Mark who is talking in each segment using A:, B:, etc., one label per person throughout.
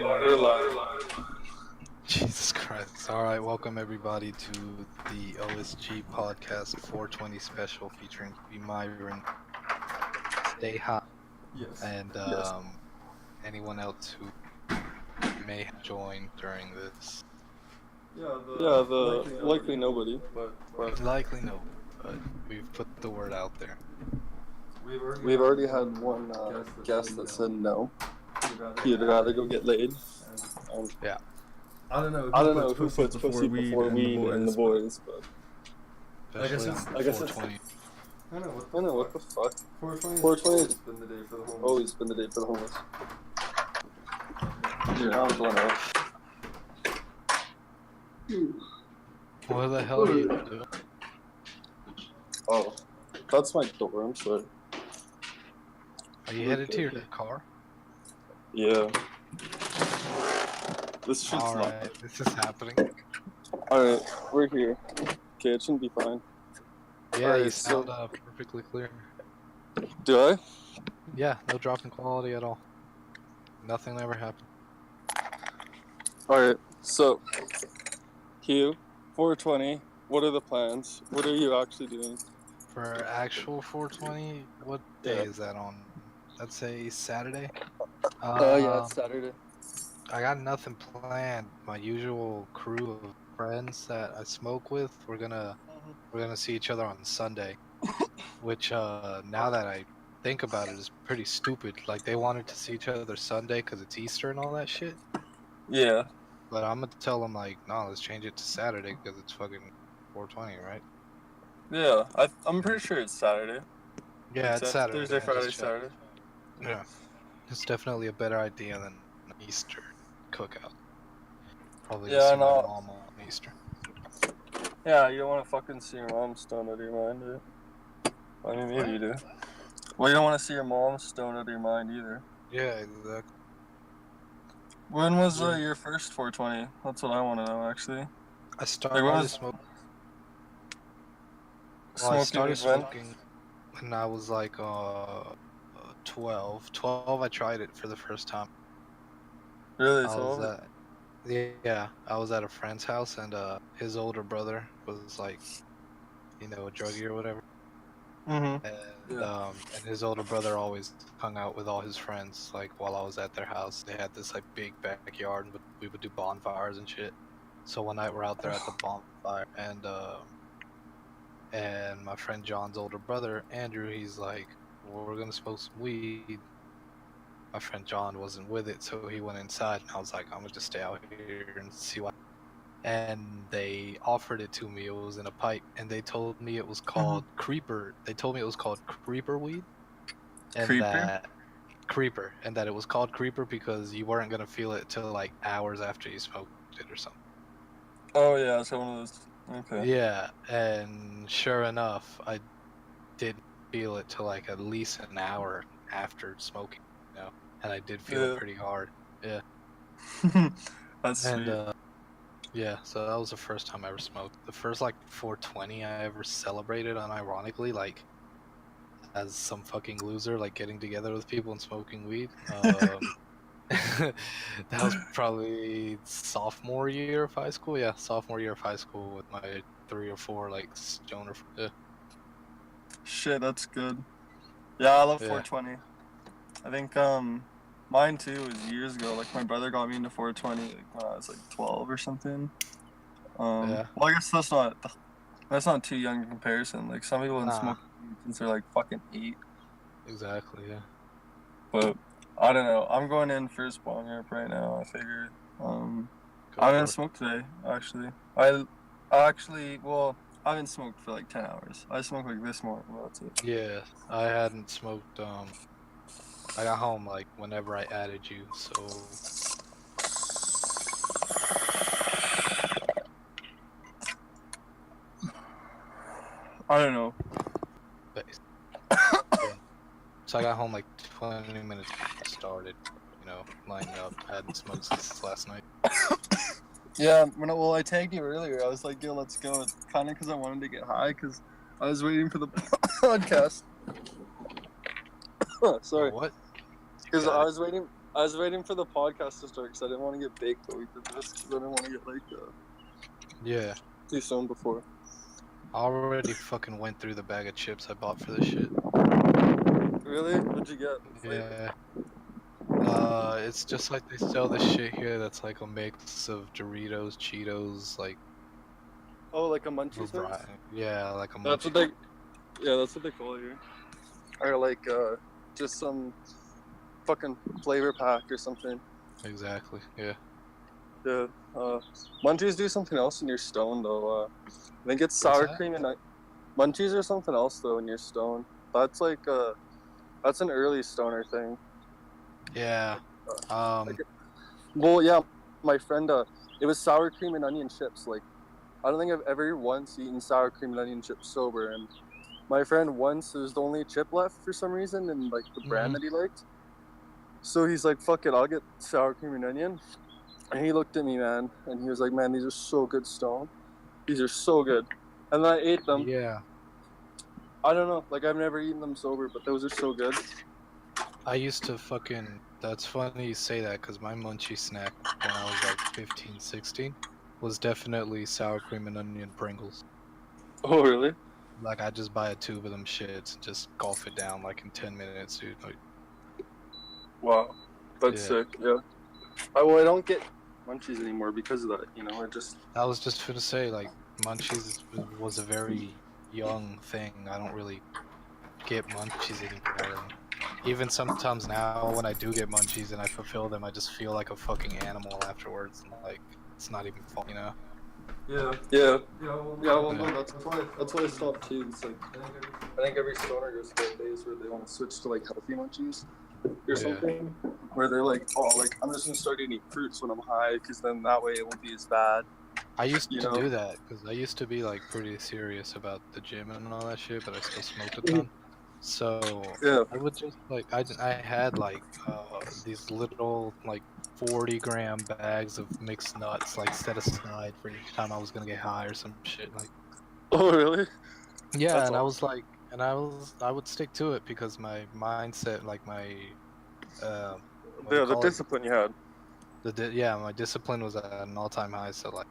A: We're live.
B: Jesus Christ. Alright, welcome everybody to the OSG Podcast 420 special featuring me, Myron, Stay Hot,
A: Yes.
B: and anyone else who may have joined during this.
A: The likely nobody, but
B: Likely no, but we've put the word out there.
A: we've already had one guest that said no. He'd rather go get laid.
B: Yeah.
A: I don't know who puts pussy before weed and the boys, but
B: Especially
A: I guess
B: on
A: it's
B: 420.
A: I don't know what the fuck.
C: 420
A: 420
C: has been the day for the homeless.
A: always been the day for the homeless. Dude, I was going out.
B: What the hell are you doing?
A: Oh, that's my door. I'm sorry.
B: Are you headed to your car?
A: Yeah. This shit's
B: Alright, this is happening.
A: Alright, we're here. Okay, it shouldn't be fine.
B: Yeah,
A: Alright,
B: you sound perfectly clear.
A: Do I?
B: Yeah, no drop in quality at all. Nothing ever happened.
A: Alright, so, Hugh, 420, what are the plans? What are you actually doing?
B: For actual 420, what day is that on? Let's say Saturday.
A: Yeah, it's Saturday.
B: I got nothing planned. My usual crew of friends that I smoke with, we're gonna see each other on Sunday. Which now that I think about it, is pretty stupid. Like they wanted to see each other Sunday because it's Easter and all that shit.
A: Yeah.
B: But I'm gonna tell them like, no, let's change it to Saturday because it's fucking 420, right?
A: Yeah, I'm pretty sure it's Saturday.
B: Yeah, it's Saturday.
A: Thursday,
B: I
A: Friday,
B: just checked.
A: Saturday.
B: Yeah, it's definitely a better idea than an Easter cookout. Probably
A: Yeah,
B: just see
A: no.
B: my mom on Easter.
A: Yeah, you don't want to fucking see your mom stoned out of your mind, dude. I mean, maybe you do. Well, you don't want to see your mom stoned out of your mind either.
B: Yeah, exactly.
A: When was your first 420? That's what I want to know, actually.
B: I started smoking. Well, I started smoking when I was like 12. 12, I tried it for the first time.
A: Really,
B: I
A: 12?
B: was I was at a friend's house and his older brother was like, a druggie or whatever.
A: Mm-hmm.
B: And his older brother always hung out with all his friends. Like while I was at their house, they had this like big backyard, and we would do bonfires and shit. So one night we're out there at the bonfire, and my friend John's older brother Andrew, he's like, well, we're gonna smoke some weed. My friend John wasn't with it, so he went inside, and I was like, I'm gonna just stay out here and see what. And they offered it to me. It was in a pipe, and they told me it was called creeper. They told me it was called creeper weed, and that it was called creeper because you weren't gonna feel it till like hours after you smoked it or something.
A: Oh yeah, so one of those. Okay.
B: Yeah, and sure enough, I didn't feel it till like at least an hour after smoking, and I did feel it pretty hard. Yeah.
A: That's sweet.
B: And yeah, so that was the first time I ever smoked. The first like 420 I ever celebrated, unironically, like as some fucking loser, like getting together with people and smoking weed. That was probably sophomore year of high school. Yeah, sophomore year of high school with my 3 or 4 like stoner.
A: Shit, that's good. Yeah, I love 420. I think mine too was years ago. Like my brother got me into 420 like when I was like 12 or something. Well, I guess that's not too young in comparison. Like some people have been smoking since they're like fucking 8.
B: Exactly, yeah.
A: But I don't know. I'm going in for a spawn rip right now. I figured. I haven't smoked today, actually. I haven't smoked for like 10 hours. I smoked like this morning. Well, that's it.
B: Yeah, I hadn't smoked. I got home like whenever I added you, so.
A: I don't know.
B: So I got home like 20 minutes before I started, lining up. I hadn't smoked since last night.
A: Yeah, I tagged you earlier. I was like, yo, let's go. It's kind of because I wanted to get high because I was waiting for the podcast. Sorry.
B: What?
A: Because I was waiting I was waiting for the podcast to start because I didn't want to get baked while we did this because I didn't want to get
B: Yeah.
A: too stoned before.
B: I already fucking went through the bag of chips I bought for this shit.
A: Really? What'd you get?
B: Yeah. It's just like they sell this shit here that's like a mix of Doritos, Cheetos, like.
A: Oh, like a munchies mix?
B: Yeah, like a munchies.
A: That's what they. Yeah, that's what they call it here. Or like just some fucking flavor pack or something.
B: Exactly. Yeah.
A: Yeah. Munchies do something else when you're stoned though. I think it's sour cream and munchies or something else though when you're stoned. That's like that's an early stoner thing.
B: Yeah.
A: Well, yeah, my friend, it was sour cream and onion chips. Like, I don't think I've ever once eaten sour cream and onion chips sober. And my friend once, it was the only chip left for some reason, and like the brand that he liked. So he's like, "Fuck it, I'll get sour cream and onion." And he looked at me, man, and he was like, "Man, these are so good, Stone. These are so good." And then I ate them.
B: Yeah.
A: I don't know, like I've never eaten them sober, but those are so good.
B: I used to fucking. That's funny you say that because my munchie snack when I was like 15, 16 was definitely sour cream and onion Pringles.
A: Oh, really?
B: Like, I just buy a tube of them shits and just gulp it down like in 10 minutes, dude. Like,
A: wow. That's sick, yeah. I don't get munchies anymore because of that, you know,
B: I was just gonna say, like, munchies was a very young thing. I don't really get munchies anymore. Even sometimes now when I do get munchies and I fulfill them, I just feel like a fucking animal afterwards. And, like, it's not even fun, you know?
A: Yeah. That's why I stopped too. It's like, I think every stoner goes through days where they want to switch to like healthy munchies or something. Where they're like, oh, like I'm just gonna start eating fruits when I'm high because then that way it won't be as bad.
B: I used to do that because I used to be like pretty serious about the gym and all that shit, but I still smoked a ton. So I would just like I had like these little like 40-gram bags of mixed nuts like set aside for each time I was gonna get high or some shit like.
A: Oh really?
B: Yeah, that's and awesome. I was like, and I would stick to it because my mindset, like my
A: the discipline you had.
B: My discipline was at an all-time high, so like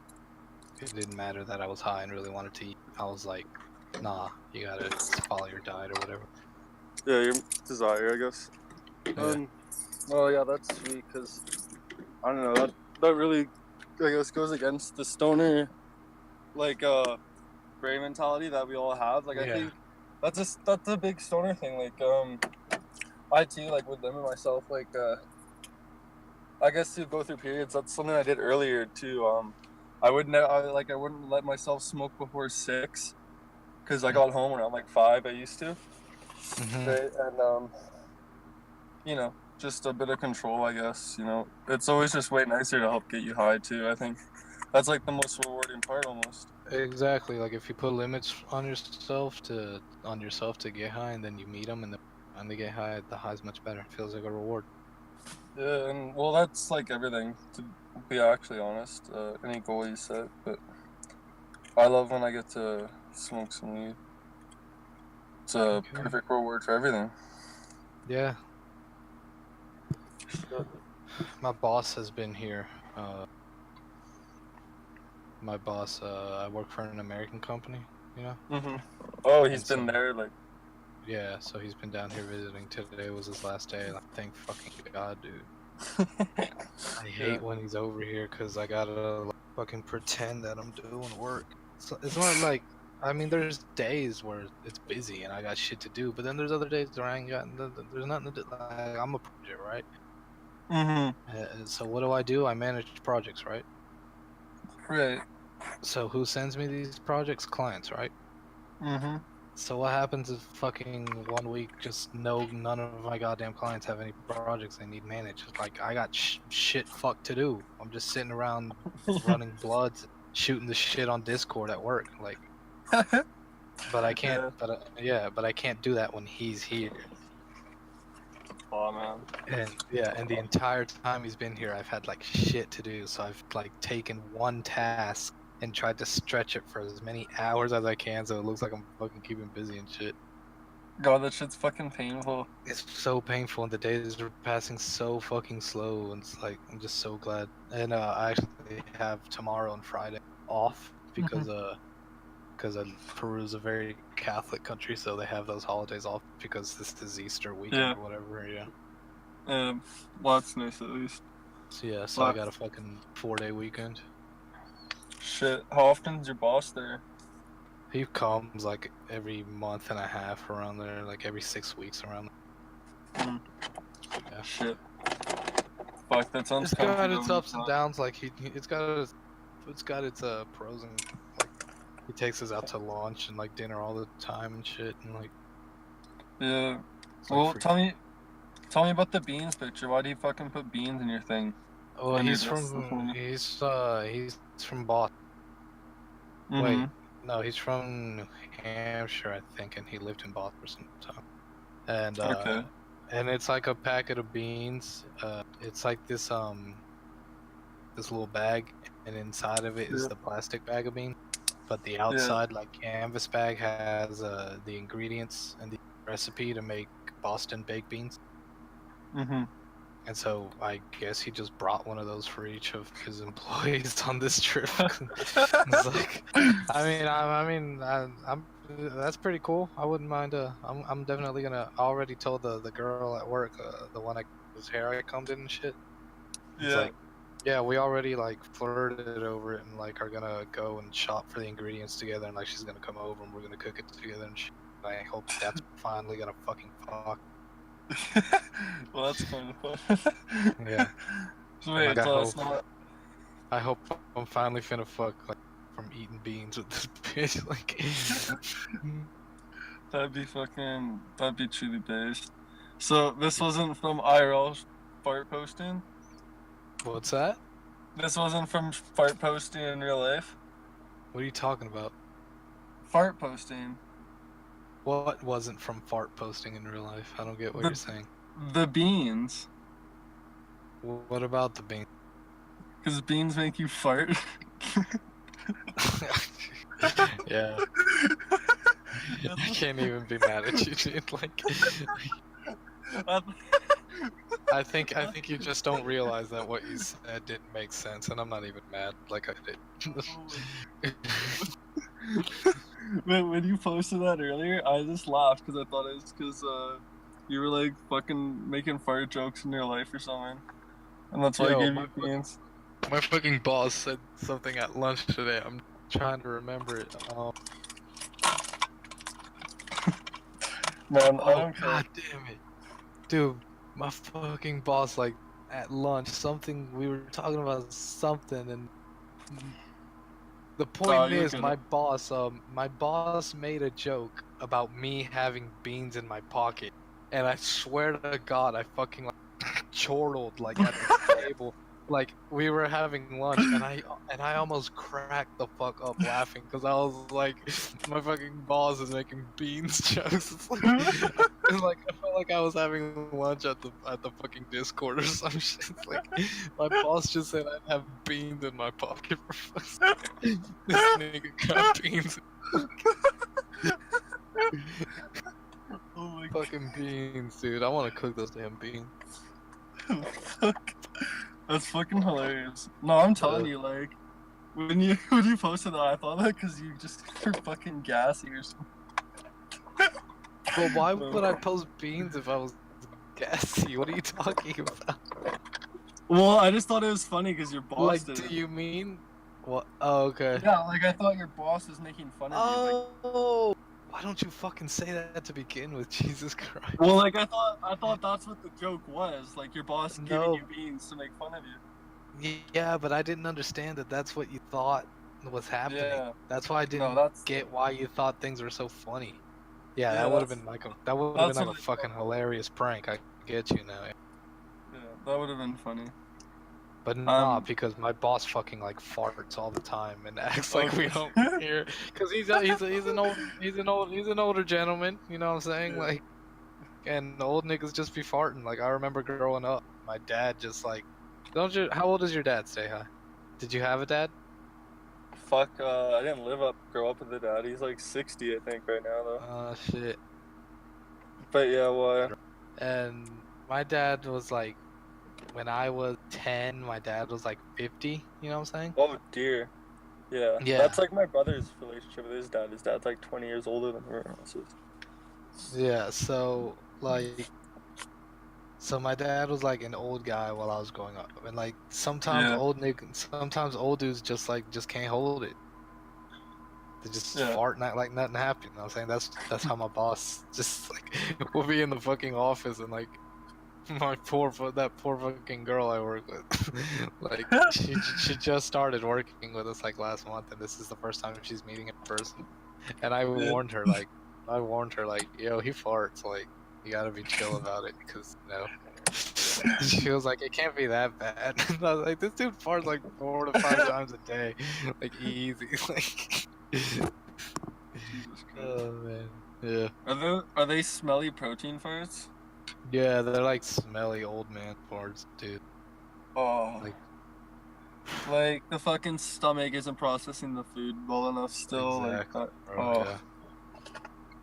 B: it didn't matter that I was high and really wanted to eat. I was like, nah, you gotta follow your diet or whatever.
A: Yeah, your desire, I guess.
B: Yeah.
A: Oh yeah, that's sweet because I don't know that really, I guess, goes against the stoner, like brain mentality that we all have. Like I think that's a big stoner thing. Like I too, like would limit myself. Like I guess to go through periods. That's something I did earlier too. I wouldn't let myself smoke before 6 because I got home around like 5. I used to. Right? And you know, just a bit of control, I guess. You know, it's always just way nicer to help get you high too. I think that's like the most rewarding part, almost.
B: Exactly. Like if you put limits on yourself to get high, and then you meet them, and then when they get high, the high's much better. It feels like a reward.
A: Yeah, and well, that's like everything. To be actually honest, any goal you set, but I love when I get to smoke some weed. It's a perfect reward for everything.
B: Yeah. My boss has been here. My boss, I work for an American company, you know?
A: Oh, he's been there, like...
B: Yeah, so he's been down here visiting. Today was his last day. Like, thank fucking God, dude. I hate when he's over here because I gotta like, fucking pretend that I'm doing work. So it's not like... I mean, there's days where it's busy and I got shit to do, but then there's other days where I ain't got... There's nothing to do. Like, I'm a project, right? So what do? I manage projects, right?
A: Right.
B: So who sends me these projects? Clients, right? So what happens if fucking 1 week just none of my goddamn clients have any projects they need managed? Like I got shit fuck to do. I'm just sitting around running bloods, shooting the shit on Discord at work, like. But I can't. But I can't do that when he's here.
A: Oh man.
B: And the entire time he's been here, I've had like shit to do. So I've like taken one task and tried to stretch it for as many hours as I can, so it looks like I'm fucking keeping busy and shit.
A: God, that shit's fucking painful.
B: It's so painful, and the days are passing so fucking slow, and it's like, I'm just so glad. And I actually have tomorrow and Friday off because Peru's a very Catholic country, so they have those holidays off because this is Easter weekend or whatever, yeah.
A: Well, that's nice at least.
B: So yeah, so I got a fucking 4-day weekend.
A: Shit, how often's your boss there?
B: He comes like every month and a half around there, like every 6 weeks around there.
A: Yeah. Shit. Fuck, that sounds.
B: It's got its ups and downs. Like it's got its pros and like he takes us out to lunch and like dinner all the time and shit and like.
A: Yeah. Well, tell me about the beans picture. Why do you fucking put beans in your thing?
B: Oh, he's from Boston. Wait, no, he's from New Hampshire, I think, and he lived in Boston for some time. And and it's like a packet of beans. It's like this little bag, and inside of it is the plastic bag of beans. But the outside, like canvas bag, has the ingredients and the recipe to make Boston baked beans. And so I guess he just brought one of those for each of his employees on this trip. It's like, I mean, that's pretty cool. I wouldn't mind. I'm definitely gonna. I already told the girl at work, the one whose hair I combed in and shit. It's like, yeah, we already like flirted over it and like are gonna go and shop for the ingredients together, and like she's gonna come over and we're gonna cook it together. And I hope that's finally gonna fucking fuck.
A: Well, that's kind of fun.
B: Yeah.
A: So wait,
B: I hope I'm finally finna fuck like from eating beans with this bitch. Like,
A: that'd be truly based. So this wasn't from IRL fart posting?
B: What's that?
A: This wasn't from fart posting in real life?
B: What are you talking about?
A: Fart posting.
B: What wasn't from fart posting in real life? I don't get what you're saying.
A: The beans.
B: What about the beans?
A: Because beans make you fart.
B: Yeah. I can't even be mad at you, dude. Like, I think you just don't realize that what you said didn't make sense, and I'm not even mad. Like I did.
A: When you posted that earlier, I just laughed because I thought it was because you were like fucking making fart jokes in your life or something, and that's why I gave you beans.
B: My fucking boss said something at lunch today. I'm trying to remember it.
A: Man, I don't care.
B: God damn it, dude! My fucking boss, like at lunch, we were talking about something, and the point is, my boss made a joke about me having beans in my pocket, and I swear to God, I fucking like chortled like at the table. Like we were having lunch, and I almost cracked the fuck up laughing because I was like, my fucking boss is making beans jokes. It's like, I felt like I was having lunch at the fucking Discord or some shit. It's like my boss just said I'd have beans in my pocket for fuck's sake. This nigga got beans.
A: Oh my
B: fucking beans, dude! I want to cook those damn beans.
A: Fuck. That's fucking hilarious. No, I'm telling you, like, when you posted that, I thought that because you just were fucking gassy or something.
B: Well, why would I post beans if I was gassy? What are you talking about?
A: Well, I just thought it was funny because your boss
B: like,
A: did
B: do
A: it.
B: You mean? What? Oh, okay.
A: Yeah, like, I thought your boss was making fun of you. Like,
B: oh, why don't you fucking say that to begin with? Jesus Christ.
A: Well, like, I thought that's what the joke was. Like, your boss giving you beans to make fun of you.
B: Yeah, but I didn't understand that that's what you thought was happening. Yeah. That's why I didn't get why you thought things were so funny. Yeah, that would have been like a fucking hilarious prank. I get you now.
A: Yeah, that would have been funny.
B: But not because my boss fucking like farts all the time and acts like we don't hear. Cause he's an older gentleman. You know what I'm saying? Yeah. Like, and old niggas just be farting. Like I remember growing up, my dad just like, how old is your dad? Say hi. Did you have a dad?
A: Fuck, I didn't grow up with a dad. He's like 60, I think, right now though.
B: Oh shit.
A: But yeah, why?
B: And my dad was like, when I was 10, my dad was like 50. You know what I'm saying?
A: Oh dear. Yeah.
B: Yeah.
A: That's like my brother's relationship with his dad. His dad's like 20 years older than everyone else's.
B: Yeah. So like, so my dad was like an old guy while I was growing up, and like sometimes
A: Yeah.
B: sometimes old dudes just can't hold it. They just
A: Yeah.
B: fart like nothing happened. You know what I'm saying? That's how my boss just like will be in the fucking office and like that poor fucking girl I work with, like she just started working with us like last month, and this is the first time she's meeting in person. And
A: Yeah.
B: I warned her like, yo, he farts, like you gotta be chill about it, because you know. She was like, it can't be that bad. And I was like, this dude farts like 4 to 5 times a day, like easy, like.
A: Jesus Christ.
B: Oh man, yeah,
A: Are they smelly protein farts?
B: yeah, they're like smelly old man farts, dude.
A: Oh.
B: Like
A: Like the fucking stomach isn't processing the food well enough still, like
B: exactly,
A: that.
B: bro.
A: Oh.
B: Yeah,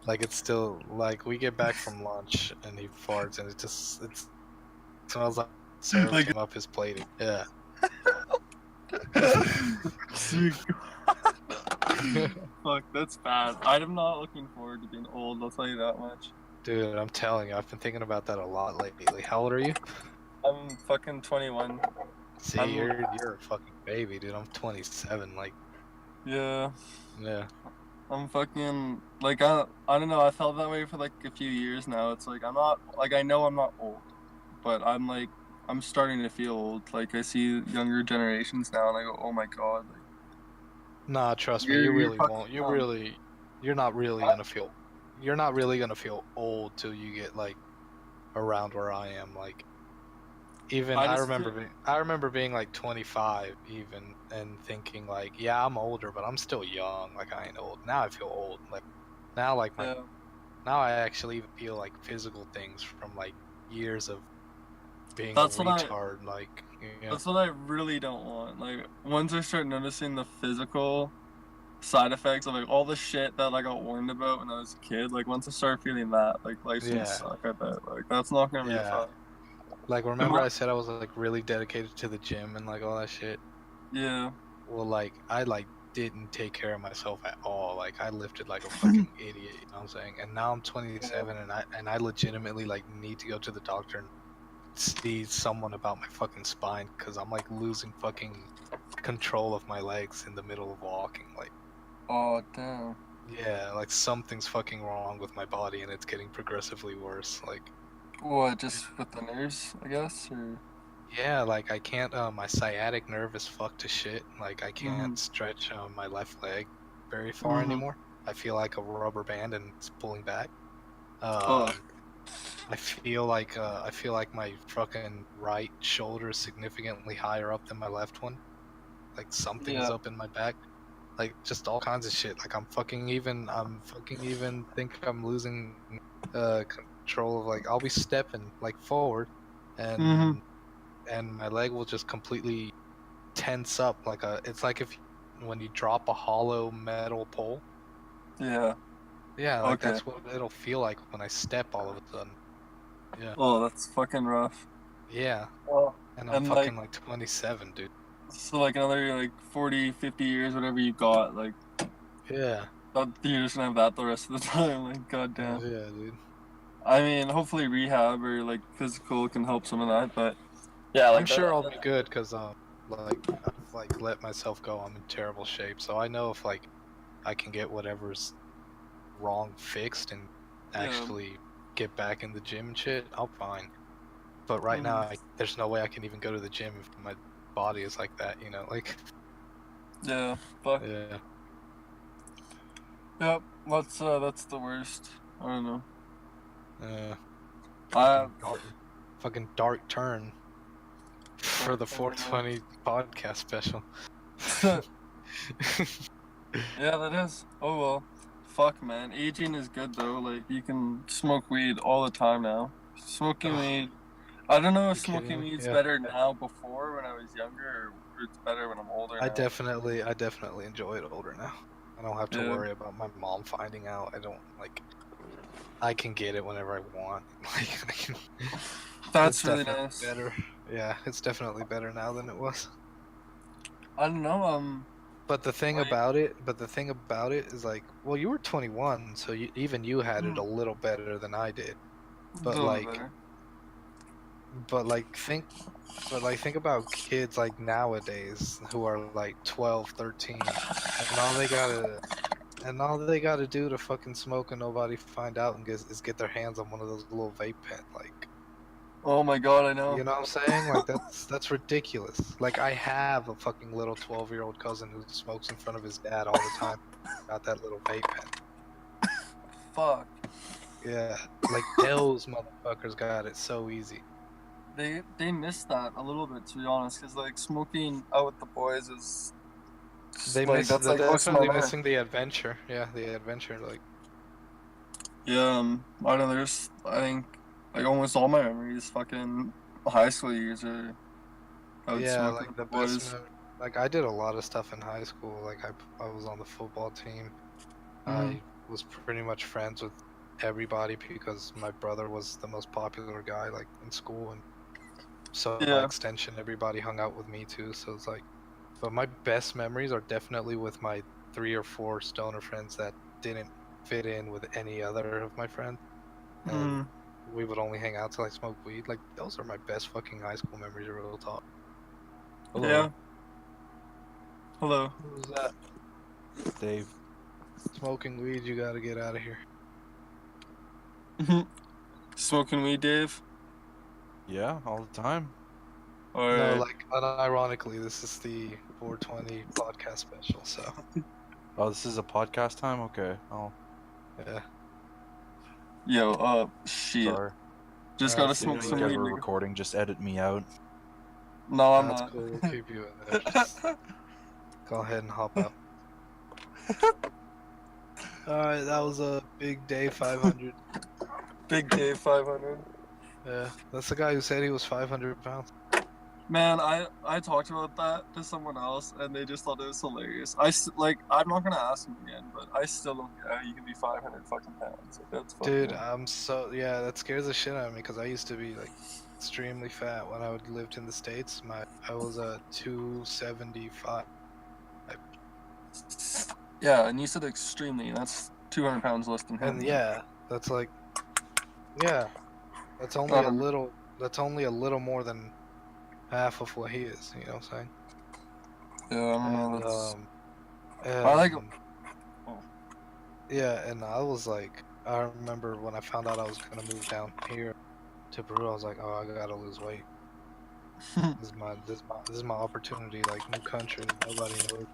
B: like it's still like we get back from lunch and he farts and it smells like served
A: Like
B: him up his plate. Yeah.
A: Sick. Fuck, that's bad. I'm not looking forward to being old, I'll tell you that much.
B: Dude, I'm telling you, I've been thinking about that a lot lately. How old are you?
A: I'm fucking 21.
B: See, you're a fucking baby, dude. I'm 27. Like,
A: Yeah.
B: yeah,
A: I'm fucking like I don't know, I felt that way for like a few years now. It's like I'm not like I know I'm not old, but I'm starting to feel old. Like I see younger generations now and I go, "Oh my god." Like
B: nah, trust me, you
A: you're
B: really
A: fucking
B: won't.
A: young.
B: You're not really
A: Huh?
B: gonna feel. You're not really gonna feel old till you get like around where I am. Like, even
A: I just feel
B: I remember being like 25 even and thinking like, yeah, I'm older, but I'm still young. Like I ain't old. Now I feel old. Like now,
A: yeah.
B: now I actually even feel like physical things from like years of being a
A: That's what I
B: retard. Like, you know,
A: that's what I really don't want. Like once I start noticing the physical side effects of like all the shit that I got warned about when I was a kid, like once I start feeling that, like life's gonna
B: yeah,
A: suck, I bet. Like that's not gonna be
B: yeah.
A: fun.
B: Like remember I said I was like really dedicated to the gym and like all that shit.
A: Yeah.
B: Well, like I like didn't take care of myself at all. Like I lifted like a fucking idiot, you know what I'm saying? And now I'm
A: Yeah.
B: 27 and I legitimately like need to go to the doctor and see someone about my fucking spine because I'm like losing fucking control of my legs in the middle of walking. Like,
A: Oh damn.
B: yeah, like something's fucking wrong with my body and it's getting progressively worse. Like,
A: What, just with the nerves, I guess, or
B: yeah, like I can't. My sciatic nerve is fucked to shit. Like I
A: mm-hmm.
B: can't stretch my left leg very far
A: Mm-hmm.
B: anymore. I feel like a rubber band and it's pulling back.
A: Oh.
B: Um, I feel like my fucking right shoulder is significantly higher up than my left one. Like something's
A: Yeah.
B: up in my back. Like just all kinds of shit. Like I'm fucking even think I'm losing control of like I'll be stepping like forward
A: Mm-hmm.
B: and my leg will just completely tense up like it's like if when you drop a hollow metal pole.
A: Yeah.
B: Yeah, like
A: Okay.
B: that's what it'll feel like when I step all of a sudden. Yeah.
A: Oh, that's fucking rough.
B: Yeah.
A: Well,
B: And I'm
A: and like
B: fucking like 27, dude.
A: so like another like 40, 50 years, whatever you got, like
B: Yeah.
A: you're just gonna have that the rest of the time. Like, goddamn.
B: Yeah, dude.
A: I mean, hopefully rehab or like physical can help some of that, but yeah,
B: I'm
A: like
B: sure I'll
A: that
B: be good because like I've like let myself go. I'm in terrible shape, so I know if like I can get whatever's wrong fixed and
A: yeah.
B: actually get back in the gym and shit, I'll fine. But right now,
A: Mm-hmm.
B: there's no way I can even go to the gym if my body is like that, you know? Like,
A: Yeah. Fuck.
B: yeah.
A: Yep. That's the worst. I don't know.
B: Uh,
A: Uh,
B: fucking dark turn for the 420 podcast special.
A: yeah, that is. Oh well. Fuck, man. Aging is good though. Like you can smoke weed all the time now. Smoking
B: Oh,
A: weed. I don't know if
B: you kidding
A: smoking
B: me?
A: weed's
B: Yeah.
A: better now before when I was younger, or it's better when I'm older now.
B: I definitely enjoy it older now. I don't have to
A: Yeah.
B: worry about my mom finding out. I don't like. I can get it whenever I want. Like,
A: That's really nice.
B: Better. Yeah, it's definitely better now than it was.
A: I don't know.
B: But the thing about it is like, well, you were 21, so even you had it a little better than I did. But think about kids like nowadays who are like 12, 13, and all they gotta do to fucking smoke and nobody find out and is get their hands on one of those little vape pen, like.
A: Oh my god, I know.
B: You know what I'm saying? Like that's ridiculous. Like I have a fucking little 12-year-old cousin who smokes in front of his dad all the time. Got that little vape pen.
A: Fuck.
B: Yeah, like those motherfuckers got it so easy.
A: They missed that a little bit, to be honest, because like smoking out with the boys is.
B: They're definitely missing the adventure. Yeah, the adventure, like.
A: Yeah, I don't know. I think like almost all my memories, fucking high school years are.
B: Yeah, like the boys. Like I did a lot of stuff in high school. Like I was on the football team. I was pretty much friends with everybody because my brother was the most popular guy like in school, and so by extension everybody hung out with me too. So it's like, but my best memories are definitely with my 3 or 4 stoner friends that didn't fit in with any other of my friends. And we would only hang out till I smoked weed. Like those are my best fucking high school memories. Real talk.
A: Hello. Yeah. Hello.
B: Who's that?
C: Dave.
B: Smoking weed, you gotta get out of here.
A: Smoking weed, Dave?
C: Yeah, all the time.
B: No, like, unironically, this is the 420 podcast special, so.
C: Oh, this is a podcast time? Okay. Oh.
B: Yeah.
A: Yo, shit.
C: Sorry.
A: Just gotta smoke some weed.
C: We're recording, just edit me out.
A: No, I'm not.
B: That's cool, we'll keep you in there. Just go ahead and hop out. Alright, that was a Big Day 500.
A: Big Day 500.
B: Yeah, that's the guy who said he was 500 pounds.
A: Man, I talked about that to someone else, and they just thought it was hilarious. I'm not gonna ask him again, but I still don't get how you can be 500 fucking pounds. Like, that's fucking
B: Dude, that scares the shit out of me, because I used to be, like, extremely fat when I lived in the States. I was 275.
A: Yeah, and you said extremely, and that's 200 pounds less than him.
B: And yeah, that's like, yeah, that's only a little more than half of what he is, you know what I'm saying?
A: Yeah, I don't know.
B: I like him. Yeah, and I was like, I remember when I found out I was gonna move down here to Peru, I was like, oh, I gotta lose weight. This is my opportunity, like new country, nobody knows.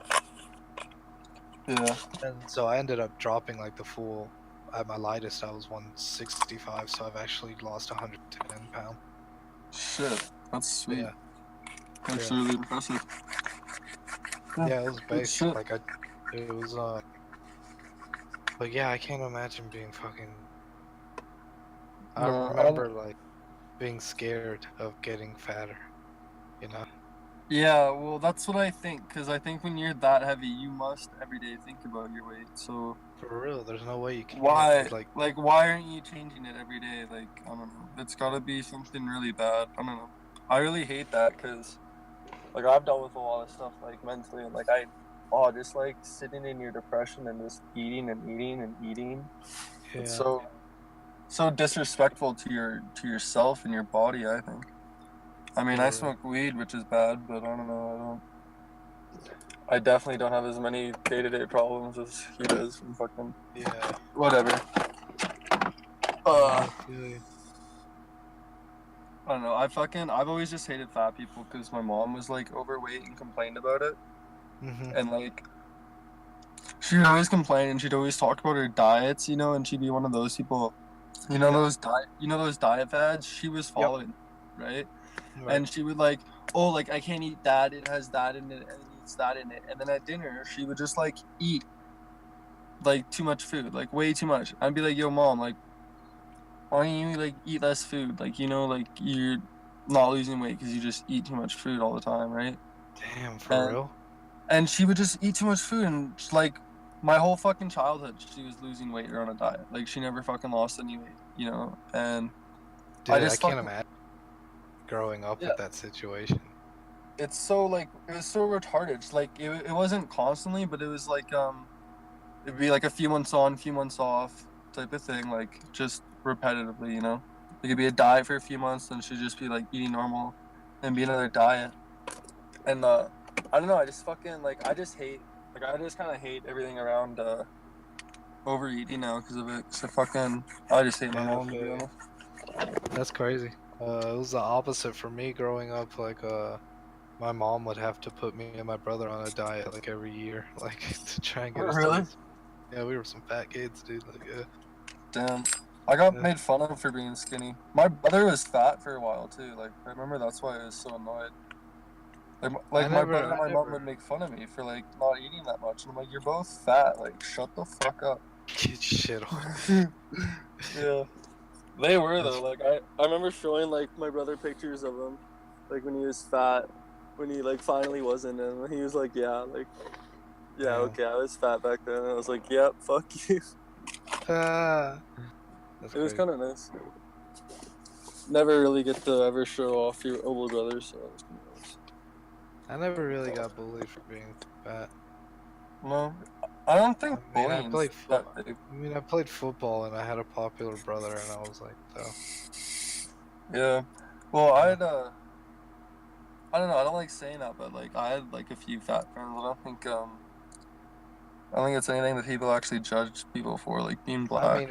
A: Yeah.
B: And so I ended up dropping like the full. At my lightest, I was 165, so I've actually lost 110 pounds.
A: Shit, that's sweet.
B: Yeah.
A: That's really impressive.
B: Yeah, it was basic. Like it was. But yeah, I can't imagine being fucking. I remember like being scared of getting fatter. You know.
A: Yeah, well, that's what I think, because I think when you're that heavy, you must every day think about your weight, so...
B: For real, there's no way you can...
A: Why? Like, why aren't you changing it every day? Like, I don't know. It's gotta be something really bad. I don't know. I really hate that, because, like, I've dealt with a lot of stuff, like, mentally, and, like, just, like, sitting in your depression and just eating and eating and eating. Yeah. It's so disrespectful to yourself and your body, I think. I mean, I smoke weed, which is bad, but I don't know, I definitely don't have as many day-to-day problems as he does from fucking...
B: Yeah.
A: Whatever. I don't know, I've always just hated fat people, because my mom was, like, overweight and complained about it. And, like, she'd always complain, and she'd always talk about her diets, you know, and she'd be one of those people, those diet fads she was following, right? And she would like, oh, like, I can't eat that, it has that in it, and it needs that in it. And then at dinner, she would just, like, eat, like, too much food, like, way too much. I'd be like, yo, Mom, like, why don't you, like, eat less food? Like, you know, like, you're not losing weight because you just eat too much food all the time, right?
B: Damn, for real?
A: And she would just eat too much food, and, like, my whole fucking childhood, she was losing weight or on a diet. Like, she never fucking lost any weight, you know? And
B: Dude,
A: I just
B: can't
A: fucking...
B: imagine growing up
A: Yeah.
B: with that situation.
A: It's so, like, it was so retarded. Like, it wasn't constantly, but it was, like, it'd be, like, a few months on, few months off type of thing, like, just repetitively, you know? It could be a diet for a few months, then she'd just be, like, eating normal, and be another diet. And, I don't know, I just fucking, like, I just kind of hate everything around, overeating now because of it. So I just hate my mom, to be honest.
B: That's crazy. It was the opposite for me growing up. Like, my mom would have to put me and my brother on a diet like every year, like to try and get us to
A: Really?
B: lose. Yeah, we were some fat kids, dude. Like, yeah.
A: Damn. I got
B: Yeah.
A: made fun of for being skinny. My brother was fat for a while too. Like, I remember that's why I was so annoyed. Like my brother and my mom would make fun of me for like not eating that much. And I'm like, you're both fat. Like, shut the fuck up.
B: Get shit on.
A: Yeah. They were though. Like, I remember showing like my brother pictures of him, like when he was fat, when he like finally wasn't, and he was like, yeah, like, yeah, okay, I was fat back then. And I was like, yep, fuck you.
B: That's
A: It was
B: crazy.
A: kind of nice. Never really get to ever show off your older brother, so it was kind of nice.
B: I never really got bullied for being fat.
A: No, I don't think
B: I mean,
A: bullying's that big.
B: I played football and I had a popular brother, and I was like, so.
A: Yeah. Well,
B: Yeah.
A: I don't know. I don't like saying that, but like I had like a few fat friends. I don't think it's anything that people actually judge people for, like being black.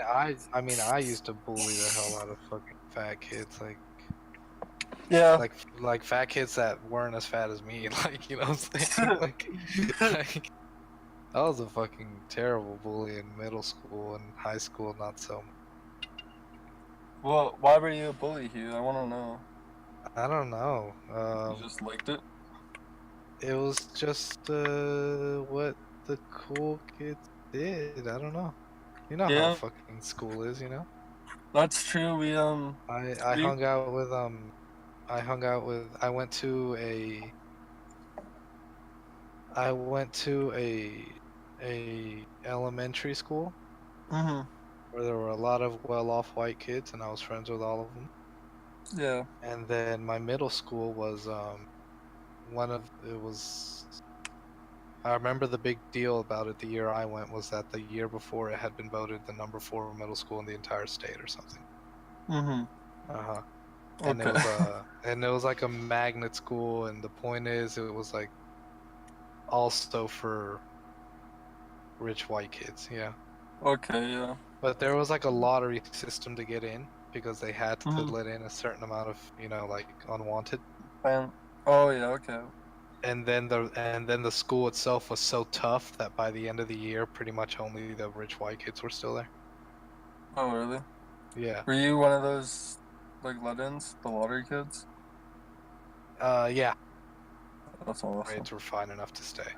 B: I mean, I used to bully the hell out of fucking fat kids, like.
A: Yeah.
B: Like fat kids that weren't as fat as me, like, you know what I'm saying? like I was a fucking terrible bully in middle school and high school, not so much.
A: Well, why were you a bully, Hugh? I want to know.
B: I don't know.
A: You just liked it?
B: It was just what the cool kids did. I don't know. You know how fucking school is, you know?
A: That's true.
B: I hung out with I went to a elementary school where there were a lot of well-off white kids, and I was friends with all of them.
A: Yeah.
B: And then my middle school was I remember the big deal about it the year I went was that the year before it had been voted the number 4 middle school in the entire state or something. And it was like a magnet school, and the point is it was like also for rich white kids, yeah.
A: Okay, yeah.
B: But there was like a lottery system to get in because they had to let in a certain amount of, you know, like unwanted.
A: Oh yeah, okay.
B: And then the school itself was so tough that by the end of the year, pretty much only the rich white kids were still there.
A: Oh really?
B: Yeah.
A: Were you one of those like let-ins, the lottery kids?
B: Yeah.
A: That's awesome.
B: Grades were fine enough to stay.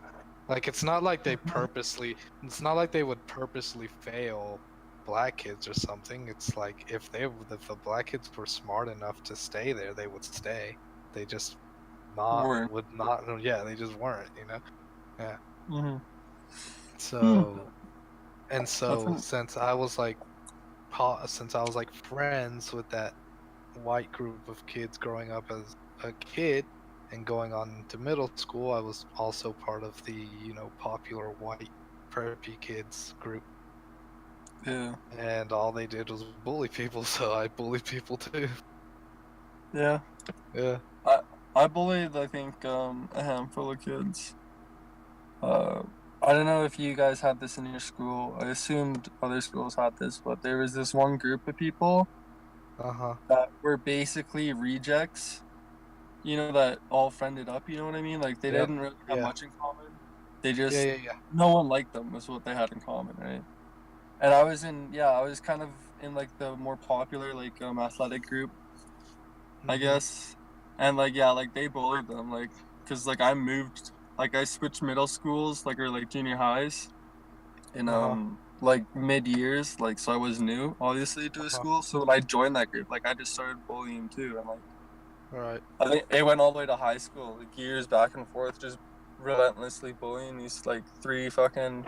B: Like, it's not like they would purposely fail black kids or something. It's like if the black kids were smart enough to stay there, they would stay. They just would not. Yeah, they just weren't. You know. Yeah. So, and so since I was like friends with that white group of kids growing up as a kid and going on to middle school, I was also part of the, you know, popular white preppy kids group.
A: Yeah.
B: And all they did was bully people, so I bullied people too.
A: Yeah.
B: Yeah.
A: I bullied, I think, a handful of kids. I don't know if you guys had this in your school. I assumed other schools had this, but there was this one group of people that were basically rejects, you know, that all friended up, you know what I mean? Like, they didn't really have much in common. They just, no one liked them was what they had in common, right? And I was kind of in, like, the more popular, like, athletic group, I guess. And, like, yeah, like, they bullied them, like, because, like, I switched middle schools, like, or, like, junior highs in, like, mid-years, like, so I was new, obviously, to a school. So when I joined that group, like, I just started bullying, too, and, like,
B: right.
A: I think it went all the way to high school, like, years back and forth, just relentlessly bullying these, like, 3 fucking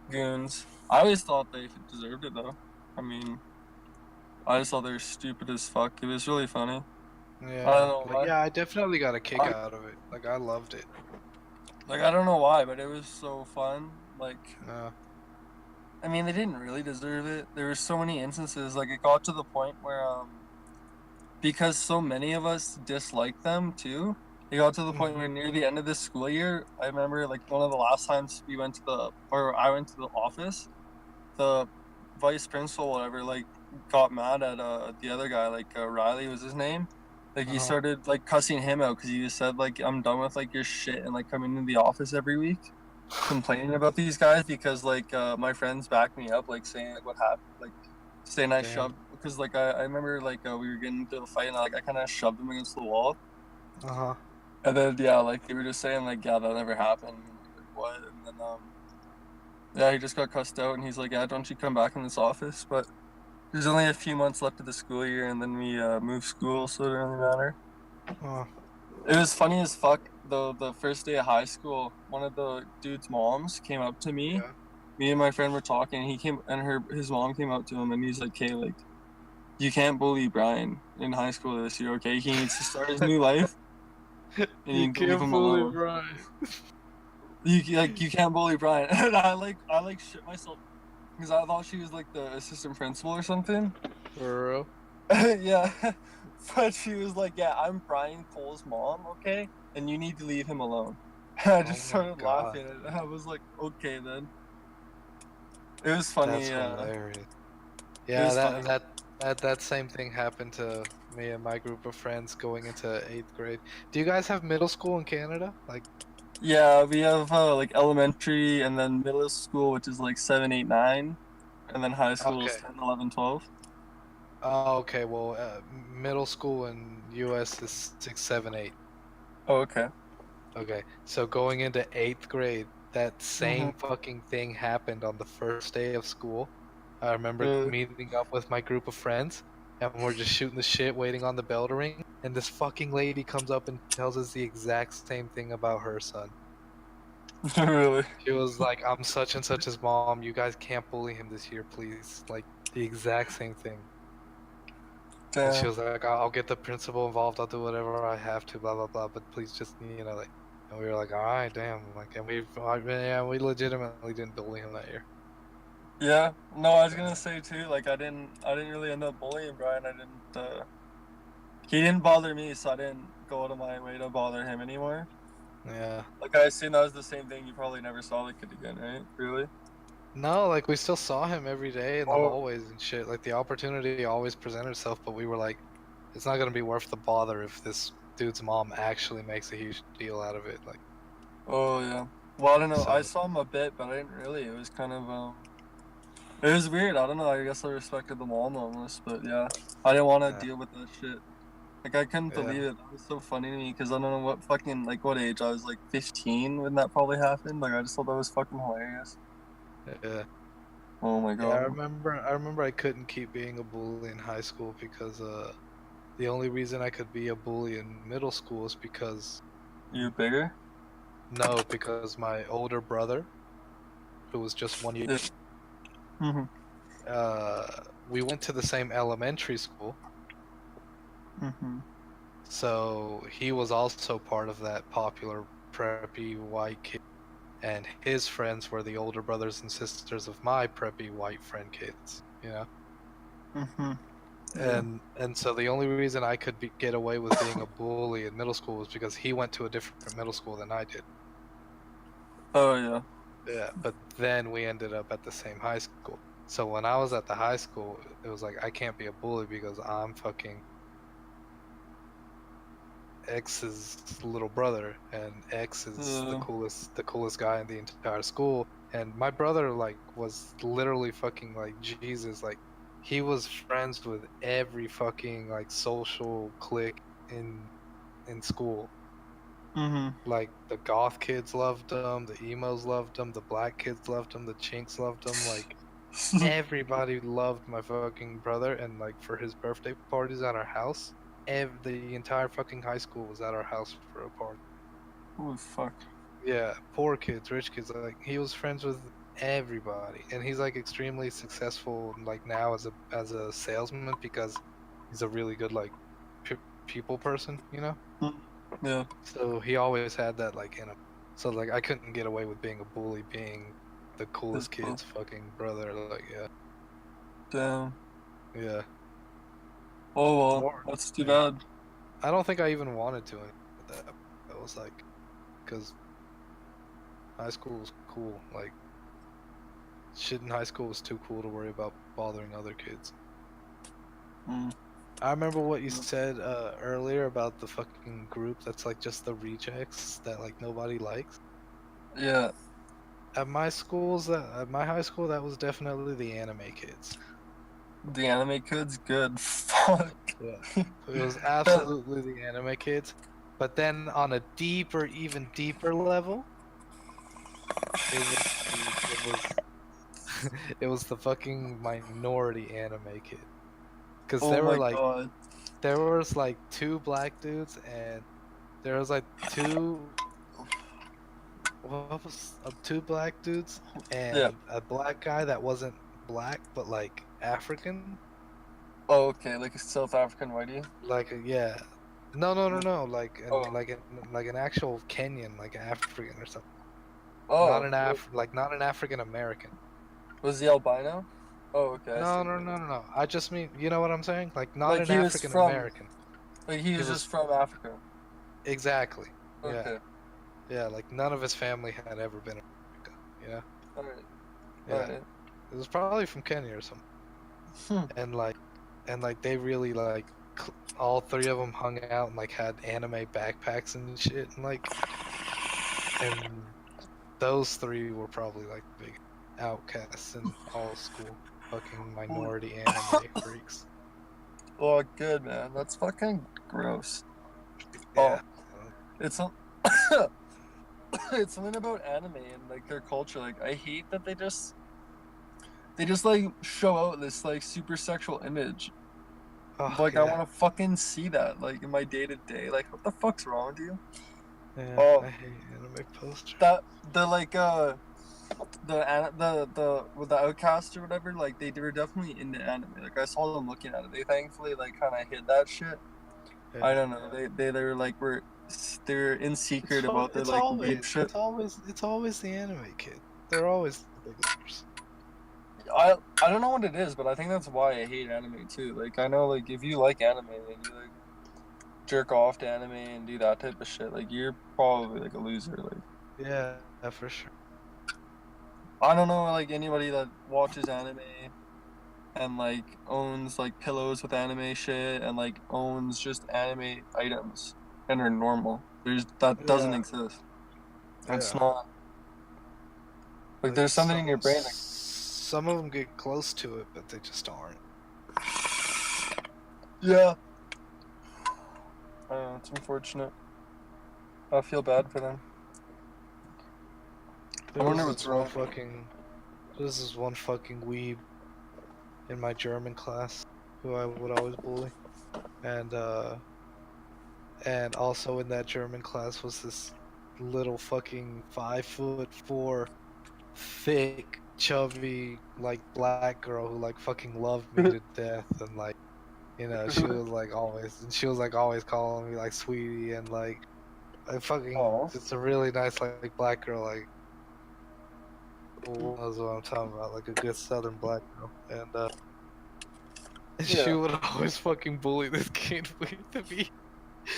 A: goons. I always thought they deserved it though. I mean, I just thought they were stupid as fuck. It was really funny. I don't
B: Yeah,
A: know
B: like
A: why.
B: yeah, I definitely got a kick
A: I,
B: out of it. Like I loved it.
A: like I don't know why, but it was so fun. Like
B: Uh,
A: I mean, they didn't really deserve it. There were so many instances. Like it got to the point where because so many of us disliked them too. It got to the point where near the end of this school year, I remember like one of the last times I went to the office, the vice principal, whatever, like got mad at the other guy, like Riley was his name. Like he
B: uh-huh.
A: started like cussing him out because he just said like I'm done with like your shit and like coming into the office every week complaining about these guys because like my friends backed me up like saying like what happened like saying I
B: Damn.
A: shoved because like I remember like we were getting into a fight and like I kind of shoved him against the wall
B: Uh-huh.
A: and then yeah like they were just saying like yeah that never happened like what and then yeah he just got cussed out and he's like yeah don't you come back in this office but there's only a few months left of the school year and then we moved school so it didn't really matter. It was funny as fuck. The first day of high school, one of the dude's moms came up to me.
B: Yeah.
A: Me and my friend were talking. He came and his mom came up to him and he's like, "Hey, like, you can't bully Brian in high school this year, okay? He needs to start his new life, and you
B: You
A: need to leave
B: can't
A: him
B: bully
A: alone.
B: Brian.
A: You can't bully Brian." And I shit myself because I thought she was like the assistant principal or something.
B: For real?
A: Yeah, but she was like, "Yeah, I'm Brian Cole's mom, okay, and you need to leave him alone." I just
B: Oh my
A: started
B: god.
A: laughing, and I was like, "Okay, then." It was funny.
B: That's hilarious.
A: It
B: Yeah,
A: was funny.
B: that same thing happened to me and my group of friends going into 8th grade. Do you guys have middle school in Canada? Like,
A: Yeah, we have like elementary and then middle school, which is like 7, 8, 9, and then high school is
B: okay.
A: 10, 11, 12.
B: Oh, okay. Well, middle school in US is 6, 7, 8.
A: Oh, okay.
B: Okay. So going into 8th grade, that
A: Mm-hmm.
B: same fucking thing happened on the first day of school. I remember
A: Really?
B: meeting up with my group of friends, and we're just shooting the shit, waiting on the bell to ring, and this fucking lady comes up and tells us the exact same thing about her son.
A: Really?
B: She was like, "I'm such and such's mom. You guys can't bully him this year, please." Like the exact same thing. And she
A: Damn.
B: was like, "I'll get the principal involved. I'll do whatever I have to. Blah blah blah. But please, just like." And we were like, "All right, damn." Like, and we legitimately didn't bully him that year.
A: Yeah. No, I was
B: Yeah.
A: gonna say too. Like, I didn't really end up bullying Brian. I didn't. He didn't bother me, so I didn't go out of my way to bother him anymore.
B: Yeah.
A: Like, I assume that was the same thing. You probably never saw the kid again, right? Really?
B: No, like we still saw him every day in the
A: Oh.
B: hallways and shit. Like the opportunity always presented itself, but we were like, it's not gonna be worth the bother if this dude's mom actually makes a huge deal out of it. Like,
A: Oh yeah. Well, I don't know. I
B: so
A: saw him a bit, but I didn't really. It was kind of It was weird. I don't know. I guess I respected the mom almost, but yeah, I didn't want to
B: yeah,
A: deal with that shit. Like I couldn't
B: yeah,
A: believe it. That was so funny to me because I don't know what fucking like what age I was like 15 when that probably happened. Like I just thought that was fucking hilarious.
B: yeah.
A: Oh my
B: Yeah, I
A: god.
B: remember. I remember I couldn't keep being a bully in high school because the only reason I could be a bully in middle school is because
A: You bigger?
B: because my older brother, who was just 1 year,
A: Yeah. Mhm.
B: we went to the same elementary school,
A: Mhm.
B: so he was also part of that popular preppy white kid, and his friends were the older brothers and sisters of my preppy white friend kids, you know.
A: Mhm. Yeah.
B: And so the only reason I could get away with being a bully in middle school was because he went to a different middle school than I did.
A: Oh yeah.
B: Yeah, but then we ended up at the same high school. So when I was at the high school, it was like I can't be a bully because I'm fucking X's little brother, and X is
A: Uh,
B: the coolest guy in the entire school. And my brother like was literally fucking like Jesus, like he was friends with every fucking like social clique in school.
A: mhm.
B: Like the goth kids loved him, the emos loved him, the black kids loved him, the chinks loved him. Like everybody loved my fucking brother, and like for his birthday parties at our house, the entire fucking high school was at our house for a party.
A: Holy fuck.
B: Yeah, poor kids, rich kids. Like he was friends with everybody, and he's like extremely successful like now as a salesman because he's a really good like people person, you know.
A: Yeah.
B: So he always had that like in him. So like I couldn't get away with being a bully, being the coolest
A: That's cool.
B: kid's fucking brother. Like
A: Damn.
B: yeah.
A: Oh well,
B: Or-
A: that's too
B: yeah.
A: bad.
B: I don't think I even wanted to with that. It was like, because high school was cool. Like, shit in high school was too cool to worry about bothering other kids.
A: Mm.
B: I remember what you said earlier about the fucking group that's like just the rejects that like nobody likes.
A: Yeah.
B: At my high school, that was definitely the anime kids.
A: The anime kid's good. Fuck.
B: Yeah. It was absolutely the anime kids. But then on a deeper, even deeper level, it was the fucking minority anime kid. Because
A: Oh my god.
B: there was like 2 black dudes and there was like 2 2 black dudes and
A: Yeah.
B: a black guy that wasn't black but like African.
A: Oh, okay, like a South African whitey.
B: Like yeah. No, like
A: Oh.
B: like an actual Kenyan, like African or something.
A: Oh.
B: Not an African American.
A: Was he albino? Oh, okay.
B: No. I just mean, you know what I'm saying? Like not
A: Like
B: an
A: he was
B: African
A: from-
B: American.
A: Like he was just from Africa.
B: Exactly.
A: Okay.
B: Yeah, like none of his family had ever been in America, you know?
A: Alright.
B: Yeah.
A: Alright.
B: It was probably from Kenya or something. And like they really like all 3 of them hung out and like had anime backpacks and shit and those 3 were probably like big outcasts in all school, fucking minority anime freaks.
A: Oh, good man. That's fucking gross.
B: Yeah.
A: It's it's something about anime and like their culture. Like I hate that they just like show out this like super sexual image.
B: Oh,
A: Like
B: yeah.
A: I want to fucking see that like in my day to day. Like what the fuck's wrong with you?
B: Yeah,
A: Oh.
B: I hate anime posters.
A: That the like the with the Outcast or whatever. Like they were definitely into anime. Like I saw them looking at it. They thankfully like kind of hid that shit.
B: Yeah.
A: I don't know. They were like they're in secret about their like weird shit.
B: It's always the anime kid. They're always the biggest.
A: I don't know what it is, but I think that's why I hate anime too. Like I know like if you like anime and you like jerk off to anime and do that type of shit, like you're probably like a loser. Like
B: Yeah, for sure.
A: I don't know like anybody that watches anime and like owns like pillows with anime shit and like owns just anime items and are normal. That doesn't exist. It's not like there's something in your brain. Like,
B: some of them get close to it, but they just aren't.
A: yeah. I don't know, it's unfortunate. I feel bad for them. I wonder what's wrong.
B: This is one fucking weeb in my German class who I would always bully, and also in that German class was this little fucking 5'4" thick, chubby, like black girl who like fucking loved me to death, and like, you know, she was like always calling me like sweetie, and like I fucking it's a really nice like black girl, like that's what I'm talking about, like a good southern black girl, and she would always fucking bully this kid to me.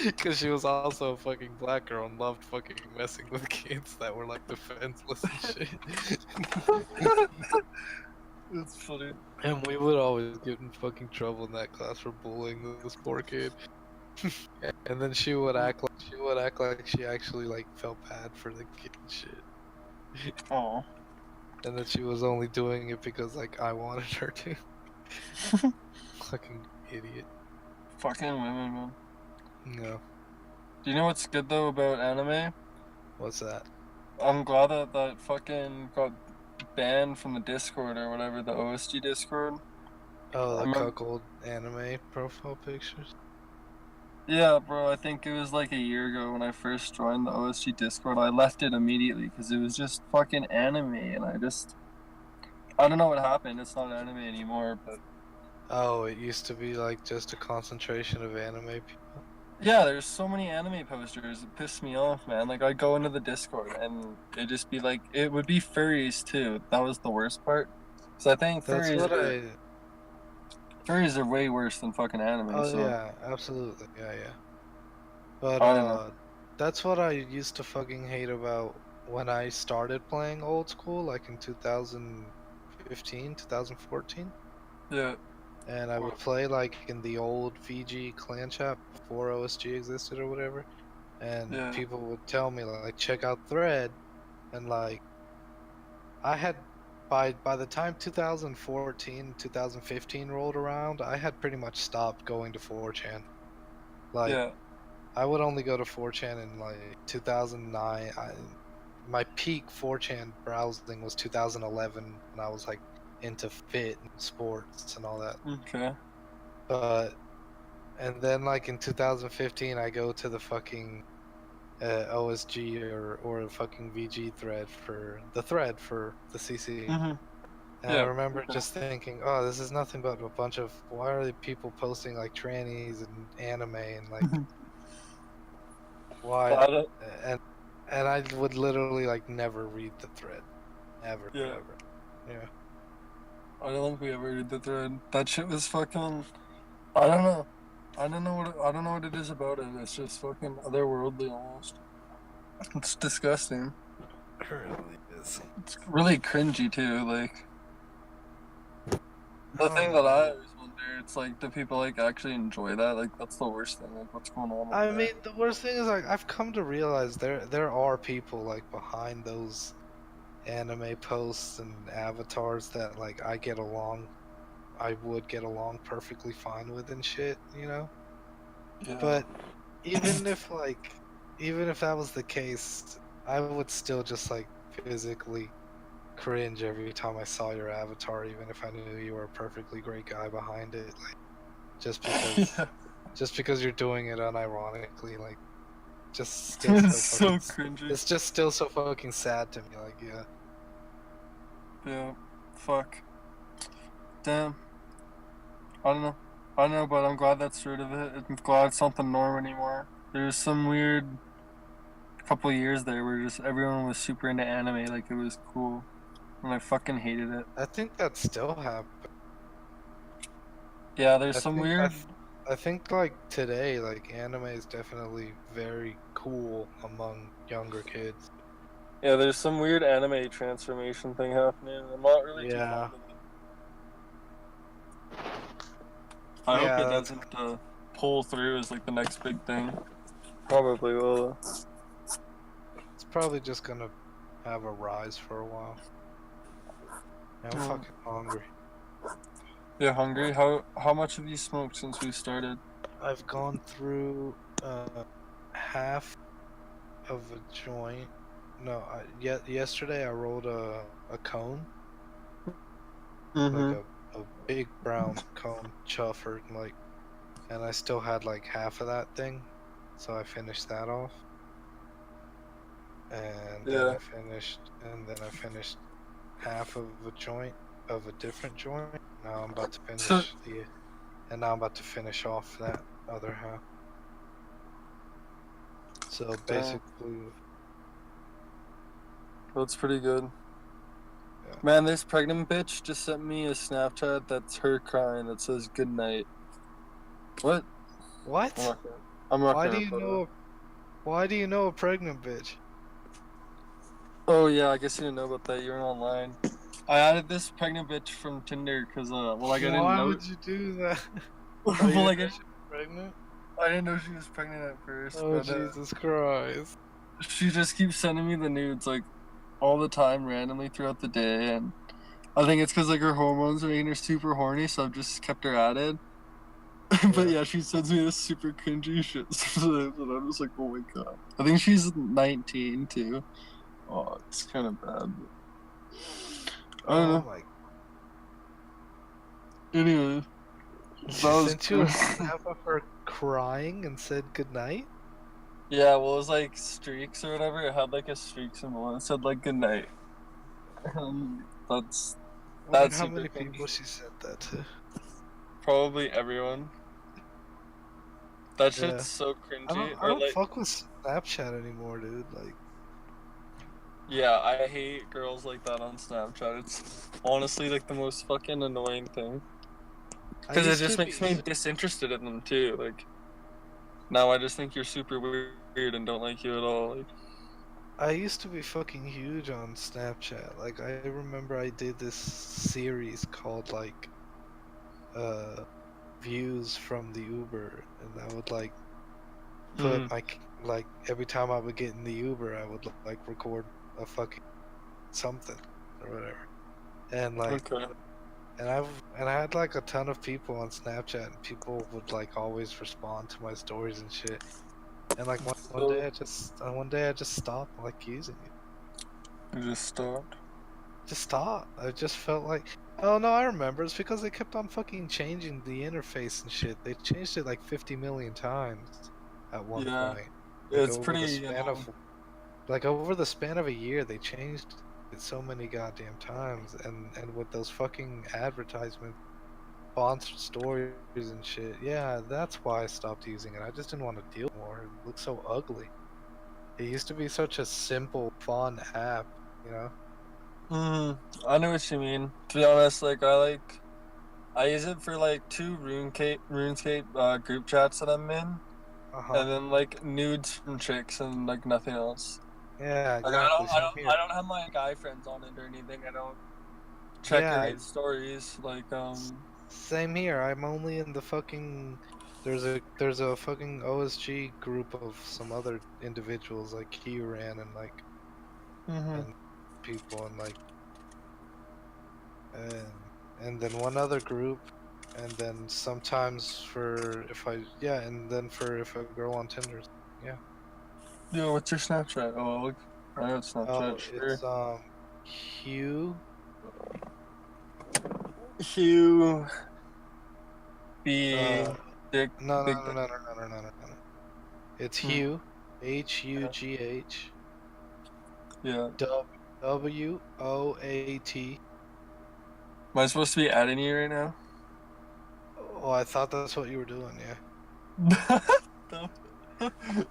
B: Because she was also a fucking black girl and loved fucking messing with kids that were like defenseless and shit.
A: That's funny.
B: And we would always get in fucking trouble in that class for bullying this poor kid. And then she would act like she actually like felt bad for the kid and shit.
A: Oh.
B: And that she was only doing it because like I wanted her to. Fucking idiot.
A: Fucking women, man.
B: No.
A: Do you know what's good though about anime?
B: What's that?
A: I'm glad that fucking got banned from the Discord or whatever, the OSG Discord.
B: Oh, the cuckold anime profile pictures?
A: Yeah, bro, I think it was like a year ago when I first joined the OSG Discord. I left it immediately because it was just fucking anime, and I don't know what happened. It's not anime anymore, but
B: Oh, it used to be like just a concentration of anime people.
A: yeah, there's so many anime posters. It pissed me off, man. Like I'd go into the Discord and it'd just be like it would be furries too. That was the worst part. So I think
B: That's what
A: furries are way worse than fucking anime.
B: Oh
A: so
B: yeah, absolutely, yeah. But
A: I don't know.
B: that's what I used to fucking hate about when I started playing old school, like in 2015, 2014.
A: Yeah.
B: And I would play like in the old VG clan chat before OSG existed or whatever. And
A: Yeah.
B: people would tell me like check out Thread, and like I had by the time 2014, 2015 rolled around, I had pretty much stopped going to 4chan. Like
A: Yeah.
B: I would only go to 4chan in like 2009. My peak 4chan browsing was 2011, and I was like into fit and sports and all that.
A: Okay.
B: And then like in 2015, I go to the fucking OSG or the fucking VG thread for the CC.
A: Mm-hmm.
B: And I remember just thinking, oh, this is nothing but a bunch of, why are the people posting like trannies and anime and like why? And I would literally like never read the thread, ever. Yeah.
A: I don't think we ever read the thread. That shit was fucking. I don't know. I don't know what it is about it. It's just fucking otherworldly almost. It's disgusting.
B: It really is.
A: It's really cringy too. Like the thing that I always wonder, it's like, do people like actually enjoy that? Like that's the worst thing. Like what's going on?
B: I mean, the worst thing is like I've come to realize there are people like behind those anime posts and avatars that like I would get along perfectly fine with and shit, you know?
A: Yeah.
B: But even if that was the case, I would still just like physically cringe every time I saw your avatar, even if I knew you were a perfectly great guy behind it. Like just because you're doing it unironically, like just still
A: it's so cringy.
B: It's just still so fucking sad to me, like
A: yeah, fuck, damn. I don't know, but I'm glad that's rid of it. I'm glad it's not the norm anymore. There's some weird couple years there where just everyone was super into anime, like it was cool, and I fucking hated it.
B: I think that still happens.
A: Yeah, there's weird.
B: I think like today, like anime is definitely very cool among younger kids.
A: Yeah, there's some weird anime transformation thing happening. I'm not really too fond of it. I hope it doesn't pull through as like the next big thing. Probably will.
B: It's probably just gonna have a rise for a while. I'm fucking hungry.
A: You're hungry? How much have you smoked since we started?
B: I've gone through half of a joint. No, yesterday I rolled a cone. Like a big brown cone chuffer, like, and I still had like half of that thing, so I finished that off. And then I finished half of a joint of a different joint. Now I'm about to finish now I'm about to finish off that other half. So basically,
A: that's pretty good.
B: Yeah.
A: Man, this pregnant bitch just sent me a Snapchat that's her crying that says good night. What?
B: What?
A: I'm not
B: Why do you know a pregnant bitch?
A: Oh yeah, I guess you didn't know about that. You weren't online. I added this pregnant bitch from Tinder because I didn't know.
B: Why would you do that? Pregnant?
A: I didn't know she was pregnant at first.
B: Oh, but, Jesus Christ!
A: She just keeps sending me the nudes like all the time, randomly throughout the day, and I think it's because like her hormones are making her super horny, so I've just kept her added. But yeah, she sends me this super cringy shit sometimes, and I'm just like, oh my god. I think she's 19 too. Oh, it's kind of bad. I don't know. Anyway,
B: she sent you a snap of her crying and said goodnight?
A: Yeah, well, it was like streaks or whatever. It had like a streak symbol and it said like goodnight. That's
B: wonder
A: That's
B: how
A: super
B: many
A: cringe.
B: people she said that to.
A: Probably everyone. That
B: Yeah.
A: shit's so
B: I
A: cringy. Or
B: don't
A: like,
B: fuck with Snapchat anymore, dude. Like,
A: yeah, I hate girls like that on Snapchat. It's honestly like the most fucking annoying thing.
B: I
A: Because it
B: used to
A: just makes
B: be.
A: me disinterested in them too. Like, now I just think you're super weird and don't like you at all. Like,
B: I used to be fucking huge on Snapchat. Like, I remember I did this series called like, views from the Uber, and I would like put
A: mm,
B: like every time I would get in the Uber, I would like record a fucking something or whatever, and like
A: okay.
B: and I had like a ton of people on Snapchat, and people would like always respond to my stories and shit. And like one
A: So,
B: day I just stopped like using it.
A: you just stopped.
B: Just stopped. I just felt like, oh no, I remember. It's because they kept on fucking changing the interface and shit. They changed it like 50 million times at one
A: Yeah,
B: point. Like
A: it's pretty annoying.
B: over the span of a year, they changed it so many goddamn times, and with those fucking advertisements, sponsored stories and shit. Yeah, that's why I stopped using it. I just didn't want to deal more. It looked so ugly. It used to be such a simple, fun app, you know?
A: I know what you mean. To be honest, I use it for like two RuneScape group chats that I'm in,
B: Uh huh.
A: and then like nudes from chicks and like nothing else.
B: Yeah,
A: Like
B: exactly. Same
A: I
B: here.
A: don't have my guy friends on it or anything. I don't check
B: Yeah,
A: any stories. Like
B: same here. I'm only in the fucking. There's a fucking OSG group of some other individuals like Hugh ran and like
A: hmm
B: and people and like and and then one other group, and then sometimes for if I yeah and then for if a girl on Tinder. Yeah.
A: Yo, what's your Snapchat? Oh, look, I got
B: Oh,
A: Snapchat. Sure.
B: it's Hugh.
A: Hugh B.
B: Uh,
A: Dick.
B: no, no,
A: Big
B: no,
A: Dick.
B: no, no, no, no, no, no, no. It's
A: Hmm.
B: Hugh, Hugh,
A: Yeah.
B: Woat.
A: Am I supposed to be adding you right now?
B: Oh, I thought that's what you were doing, yeah.
A: No.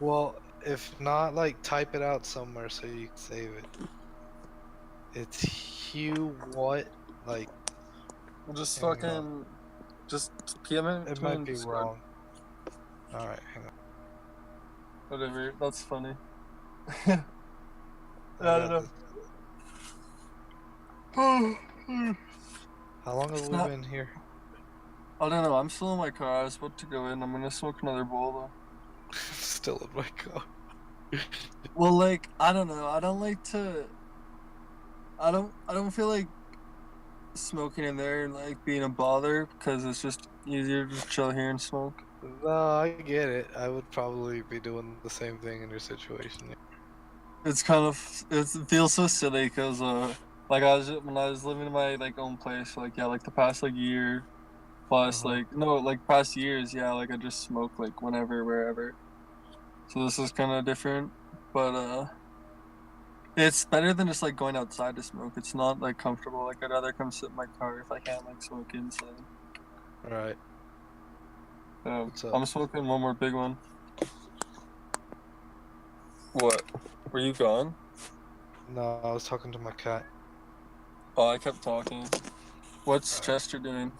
B: Well, if not, like, type it out somewhere so you can save it. It's Hugh what? Like,
A: Just
B: hang on.
A: fucking. Just PM it
B: It
A: to me
B: might
A: in
B: be
A: Discord.
B: wrong. Alright, hang on.
A: Whatever. That's funny.
B: I
A: I don't
B: got
A: know.
B: this.
A: It's
B: How long have we
A: not.
B: been here?
A: I don't know. I'm still in my car. I was about to go in. I'm gonna smoke another bowl though.
B: Still in my car.
A: Well, like I don't know. I don't like to. I don't. I don't feel like smoking in there and like being a bother because it's just easier to just chill here and smoke.
B: No, I get it. I would probably be doing the same thing in your situation.
A: It's kind of. It feels so silly because like when I was living in my like own place for like yeah like the past like year plus
B: Uh-huh.
A: like no like past years yeah like I just smoke like whenever wherever. So this is kind of different, but it's better than just like going outside to smoke. It's not like comfortable. Like I'd rather come sit in my car if I can't like smoke inside.
B: Alright, what's up?
A: I'm smoking one more big one. What? Were you gone?
B: No, I was talking to my cat.
A: Oh, I kept talking. What's
B: Alright.
A: Chester doing?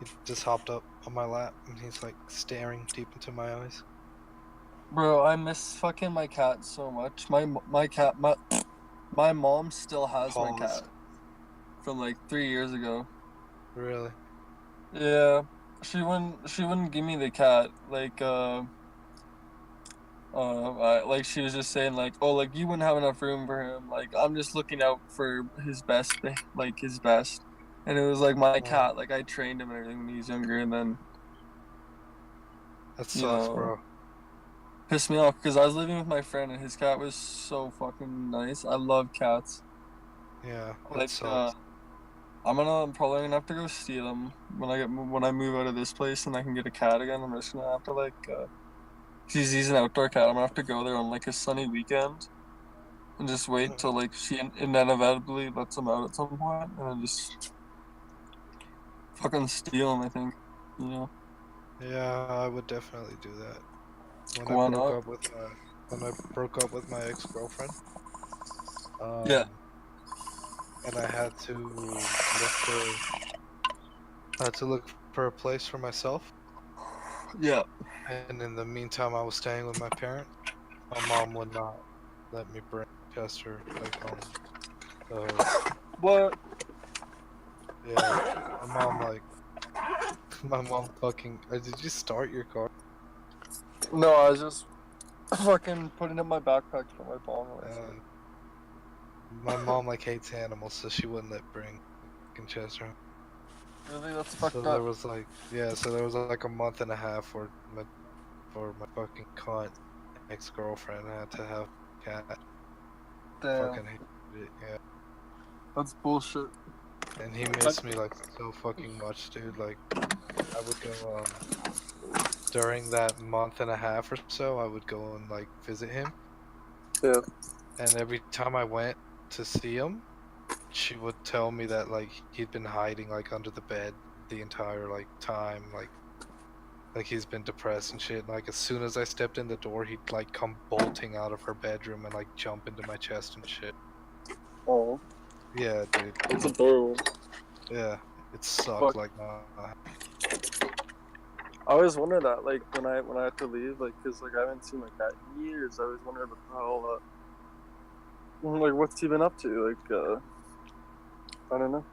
B: He just hopped up on my lap and he's like staring deep into my eyes.
A: Bro, I miss fucking my cat so much. My mom still has my
B: Pause.
A: cat from like 3 years ago.
B: Really?
A: Yeah, she wouldn't give me the cat. Like she was just saying like, oh, like you wouldn't have enough room for him. Like I'm just looking out for his best, like his best. And it was like my
B: Oh,
A: cat. Like I trained him and everything when he was younger, and then
B: that
A: you
B: sucks,
A: know
B: bro.
A: pissed me off because I was living with my friend and his cat was so fucking nice. I love cats.
B: Yeah, that
A: Like
B: sucks.
A: I'm probably gonna have to go steal him when I move out of this place and I can get a cat again. I'm just gonna have to he's an outdoor cat. I'm gonna have to go there on like a sunny weekend and just wait till like she inevitably lets him out at some point and then just fucking steal them, I think. You know?
B: Yeah, I would definitely do that.
A: Why not?
B: When I broke up with my ex-girlfriend,
A: Yeah.
B: and I had to look for a place for myself.
A: Yeah.
B: And in the meantime, I was staying with my parents. My mom would not let me bring Chester like home. So
A: What?
B: yeah, my mom fucking. Did you start your car?
A: No, I was just fucking putting in my backpack for my bong.
B: My mom like hates animals, so she wouldn't let bring fucking Chester home.
A: Really? That's fucked up.
B: There was like a month and a half where my fucking cunt ex-girlfriend had to have a cat.
A: Damn.
B: Fucking hated it, yeah.
A: That's bullshit.
B: And he missed me like so fucking much, dude. Like I would go during that month and a half or so, I would go and like visit him.
A: Yeah.
B: And every time I went to see him, she would tell me that like he'd been hiding like under the bed the entire like time, like he's been depressed and shit. And, like as soon as I stepped in the door, he'd like come bolting out of her bedroom and like jump into my chest and shit.
A: Oh.
B: Yeah, dude.
A: That's adorable.
B: Yeah, it sucked. Like
A: I always wonder that, like when I had to leave, like, cause like I haven't seen my cat in years. I always wondered what the hell, like, what's he been up to? Like, I don't know.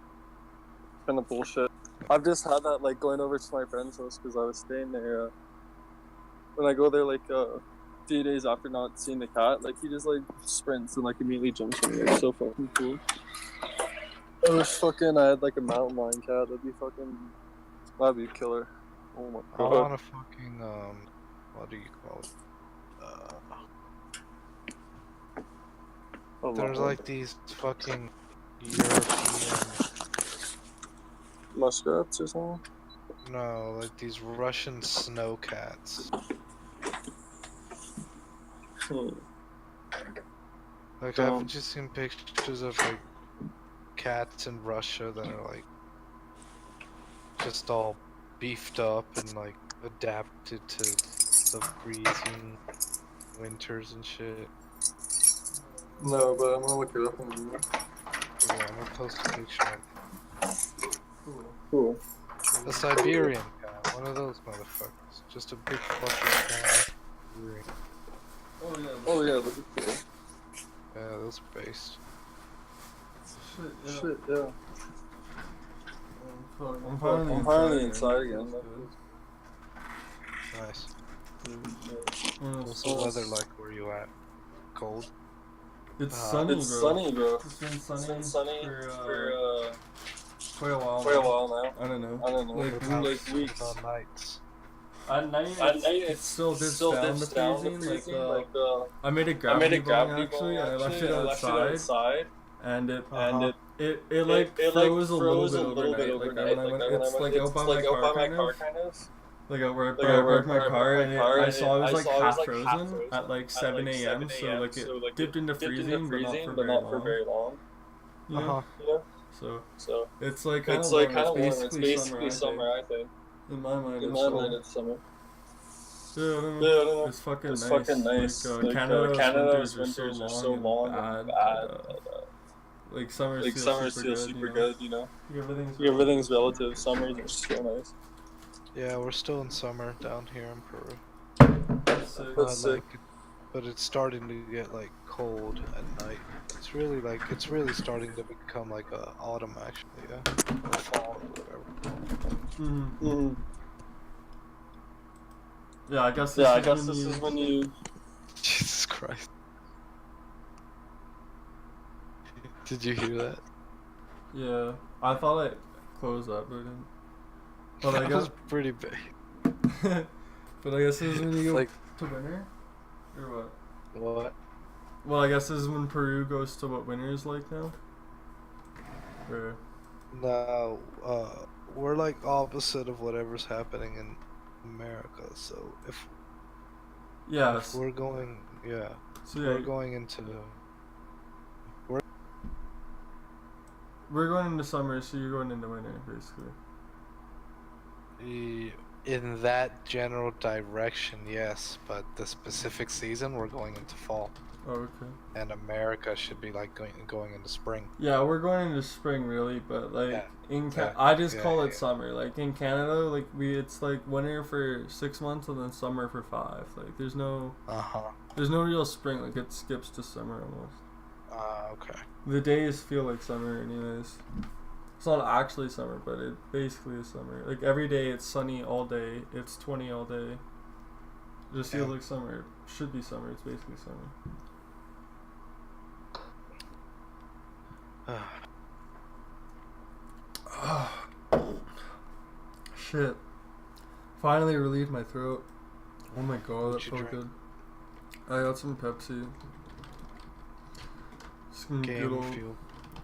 A: Kind of bullshit. I've just had that, like, going over to my friend's house because I was staying there. When I go there, like, a few days after not seeing the cat, like, he just, like, sprints and, like, immediately jumps on me. It's so fucking cool. I had, like, a mountain lion cat. That'd be killer. Oh my god.
B: I want a fucking, what do you call it? There's, like, these fucking European...
A: muskrats or something?
B: No, like these Russian snow cats. Like, haven't you seen pictures of like cats in Russia that are like just all beefed up and like adapted to the freezing winters and shit?
A: No, but I'm gonna look it up in a minute.
B: Yeah, I'm gonna post a picture of
A: Cool.
B: a Siberian cat, one of those motherfuckers. Just a big fucking cat.
A: Oh yeah, look at that.
B: Yeah, those are based.
A: Shit, yeah. I'm finally inside again.
B: Nice. What's the weather like where you at? Cold?
A: It's sunny, bro. It's been sunny for quite a while now. I don't know. Like weeks.
B: On nights.
A: At night, it still dips down to freezing. I made a gravity bong actually, and I left it outside. And it froze a little bit overnight. Like when I went, it's like out by my car kind of. Like where I parked my car, and I saw it was like half frozen at like 7 a.m. So like it dipped into freezing, but not for very long. Yeah. So it's like kind of warm. It's basically summer, I think. In my mind, it's summer. Yeah, I don't know. It's fucking nice. Like, Canada's winters are so long and bad. Like summers feel super good, you know. Everything's relative. Summers are so nice.
B: Yeah, we're still in summer down here in Peru.
A: That's sick.
B: But it's starting to get like cold at night. It's really starting to become like autumn actually, yeah, or fall or whatever.
A: Mm-hmm. Yeah, I guess this is when you.
B: Jesus Christ! Did you hear that?
A: Yeah, I thought I closed that, but I didn't. But
B: that was pretty big.
A: But I guess this is when you go like, to winter? Or what?
B: What?
A: Well, I guess this is when Peru goes to what winter is like now? Or...
B: No, we're like opposite of whatever's happening in America, so if we're going, we're going into...
A: We're going into summer, so you're going into winter, basically.
B: In that general direction, yes, but the specific season we're going into fall.
A: Oh, okay.
B: And America should be like going into spring.
A: Yeah, we're going into spring really, but like
B: Yeah.
A: I just call it summer. Like in Canada, like it's like winter for 6 months and then summer for 5. Like there's no real spring. Like it skips to summer almost.
B: Okay.
A: The days feel like summer anyways. It's not actually summer, but it basically is summer. Like every day it's sunny all day. It's 20 all day. It just feels like summer. It should be summer. It's basically summer. Shit. Finally relieved my throat. Oh my god, that felt good. I got some Pepsi. Some good old
B: fuel.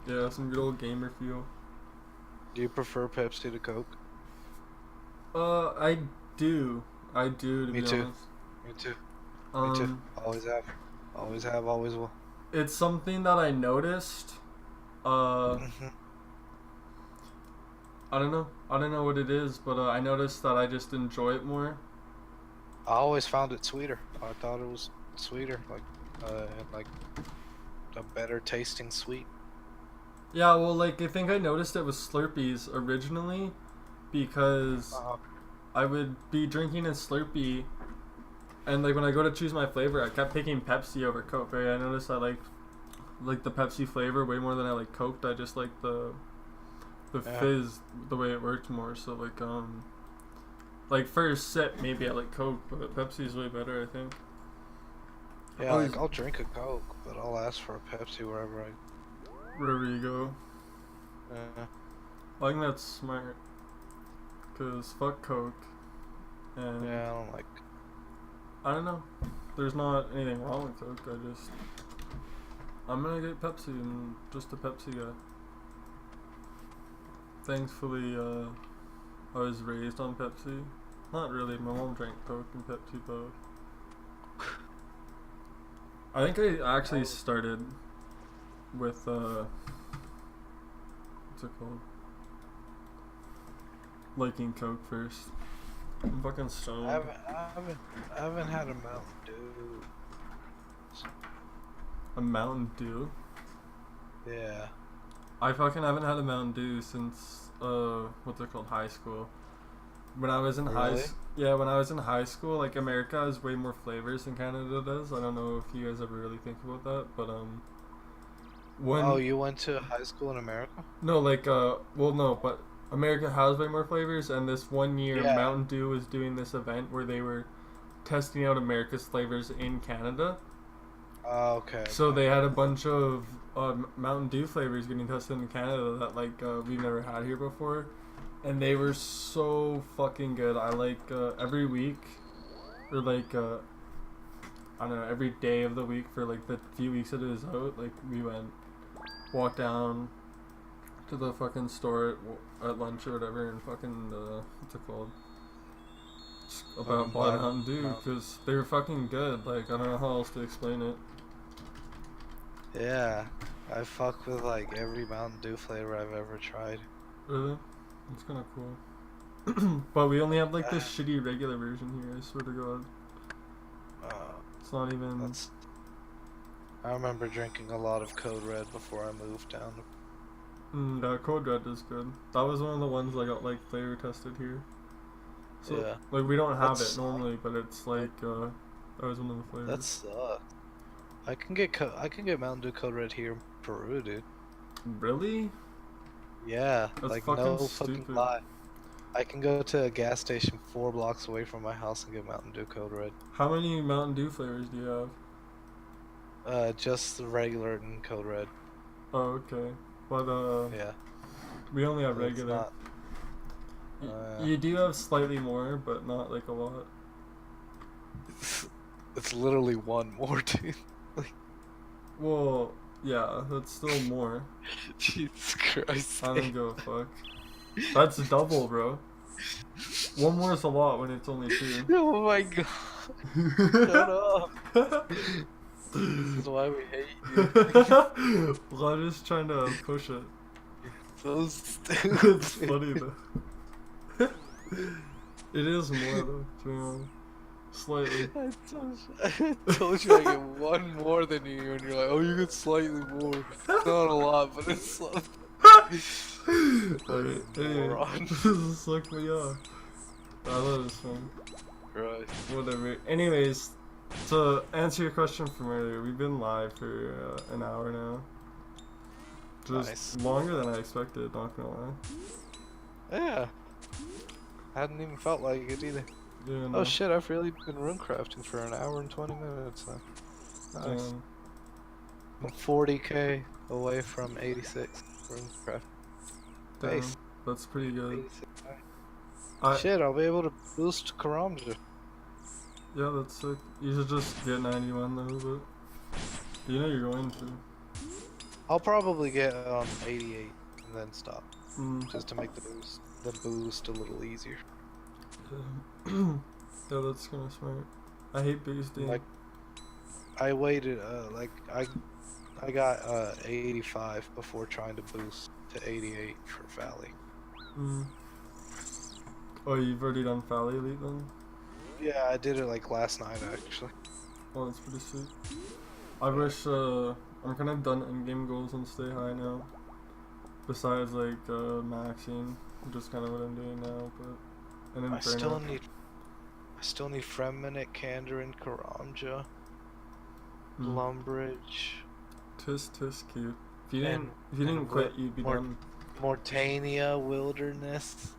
A: Yeah, some good old gamer fuel.
B: Do you prefer Pepsi to Coke?
A: I do. I do, to be honest.
B: Me too. Me too. Always have. Always have, always will.
A: It's something that I noticed. I don't know. I don't know what it is, but I noticed that I just enjoy it more.
B: I always found it sweeter. I thought it was sweeter, like a better tasting sweet.
A: Yeah, well, like I think I noticed it with Slurpees originally, because I would be drinking a Slurpee, and like when I go to choose my flavor, I kept picking Pepsi over Coke. Right? I noticed I like the Pepsi flavor way more than I like Coke. I just like the fizz, the way it worked more. So like first sip maybe I like Coke, but Pepsi is way better, I think.
B: Yeah, like I'll drink a Coke, but I'll ask for a Pepsi wherever
A: you go. I think that's smart, cause fuck Coke. And
B: yeah,
A: I don't know. There's not anything wrong with Coke. I'm gonna get Pepsi and just a Pepsi guy. Thankfully, I was raised on Pepsi. Not really. My mom drank Coke and Pepsi both. I think I actually started with what's it called? Liking Coke first. I'm fucking stoned.
B: I haven't had a Mountain Dew.
A: A Mountain Dew?
B: Yeah.
A: I fucking haven't had a Mountain Dew since what's it called? High school. When I was in when I was in high school, like America has way more flavors than Canada does. I don't know if you guys ever really think about that, but
B: Oh, you went to high school in America?
A: No, like well no, but America has way more flavors, and this one year Mountain Dew was doing this event where they were testing out America's flavors in Canada.
B: Oh, okay.
A: So they had a bunch of Mountain Dew flavors getting tested in Canada that like we've never had here before, and they were so fucking good. I like every week, or like I don't know, every day of the week for like the few weeks that it was out, like we walked down to the fucking store at lunch or whatever, and fucking what's it called? About bought Mountain Dew because they were fucking good. Like I don't know how else to explain it.
B: Yeah, I fuck with like every Mountain Dew flavor I've ever tried.
A: Really? That's kind of cool. But we only have like this shitty regular version here, I swear to god. It's not even...
B: I remember drinking a lot of Code Red before I moved down.
A: That Code Red is good. That was one of the ones I got like flavor tested here. So,
B: yeah.
A: Like we don't have it normally, but it's like that was one of the flavors.
B: That sucks. I can get Mountain Dew Code Red here in Peru, dude.
A: Really?
B: Yeah,
A: that's
B: like
A: fucking
B: no
A: stupid.
B: fucking lie. I can go to a gas station 4 blocks away from my house and get Mountain Dew Code Red.
A: How many Mountain Dew flavors do you have?
B: Just the regular and Code Red.
A: Oh, okay. But
B: yeah.
A: We only have regular. You do have slightly more, but not like a lot.
B: It's literally one more, dude.
A: Well, yeah, that's still more.
B: Jesus Christ.
A: I don't give a fuck. That's double, bro. One more is a lot when it's only 2.
B: Oh my god. Shut up. This is why we hate you.
A: Well, I'm just trying to push it.
B: So stupid.
A: It's funny though. It is more though, to be honest. Slightly.
B: I told you I get one more than you, and you're like, oh, you get slightly more. Not a lot, but it's something.
A: Alright,
B: Moron.
A: this is suck me off. I thought it was fun.
B: Right.
A: Whatever. Anyways, to answer your question from earlier, we've been live for an hour now. Just
B: Nice.
A: longer than I expected, not gonna lie.
B: Yeah. Hadn't even felt like it either.
A: Yeah, no.
B: Oh shit, I've really been runecrafting for an hour and 20 minutes now. Nice. I'm 40k away from 86 runecraft.
A: Damn,
B: Base.
A: that's pretty good.
B: 86. Shit, I'll be able to boost Karamja.
A: Yeah, that's sick. You should just get 91 though, but you know you're going to.
B: I'll probably get 88 and then stop.
A: Just
B: to make the boost a little easier.
A: Yeah, that's kinda smart. I hate boosting.
B: Like, I waited, I got 85 before trying to boost to 88 for Valley.
A: Oh, you've already done Valley Elite then?
B: Yeah, I did it like last night actually.
A: Oh, that's pretty sweet. I wish, I'm kind of done in-game goals and stay high now. Besides, like, maxing, which is kind of what I'm doing now, but... And then
B: I still need Freminute, Kandarin, Karamja, Lumbridge.
A: Tisk cute. If you didn't quit, you'd be done.
B: Mortania, Wilderness,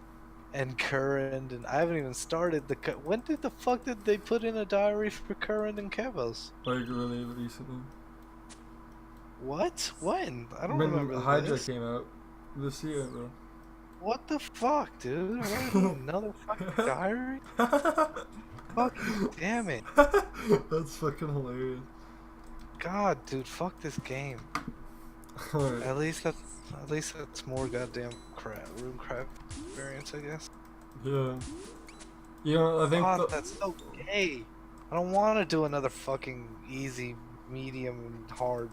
B: and Current, and I haven't even started the... When the fuck did they put in a diary for Current and Kevos?
A: Like, really recently.
B: What? When? I don't remember
A: When Hydra
B: this.
A: came out. This year, bro.
B: What the fuck, dude? Another fucking diary? Fucking damn it.
A: That's fucking hilarious.
B: God, dude, fuck this game.
A: Right.
B: At least that's more goddamn RuneCraft experience, I guess.
A: Yeah. You know, I think
B: God, that's so gay. I don't want to do another fucking easy, medium, and hard.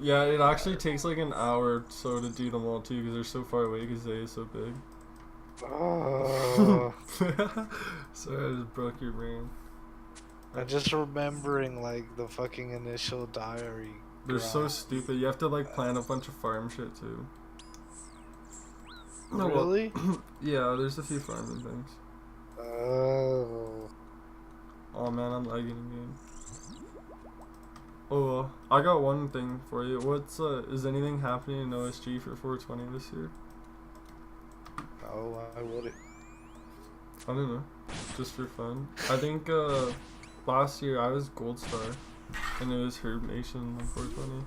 A: Yeah, it actually takes like an hour or so to do them all too, because they're so far away because they is so big. Sorry, I just broke your brain.
B: I'm just remembering like the fucking initial diary.
A: They're so stupid. You have to like plan a bunch of farm shit too.
B: Really?
A: Yeah, there's a few farming things.
B: Oh.
A: Oh man, I'm lagging again. Oh, I got one thing for you. What's is anything happening in OSG for 420 this year?
B: Oh, why would it?
A: I don't know, just for fun. I think last year I was Gold Star, and it was Herb Nation on 420.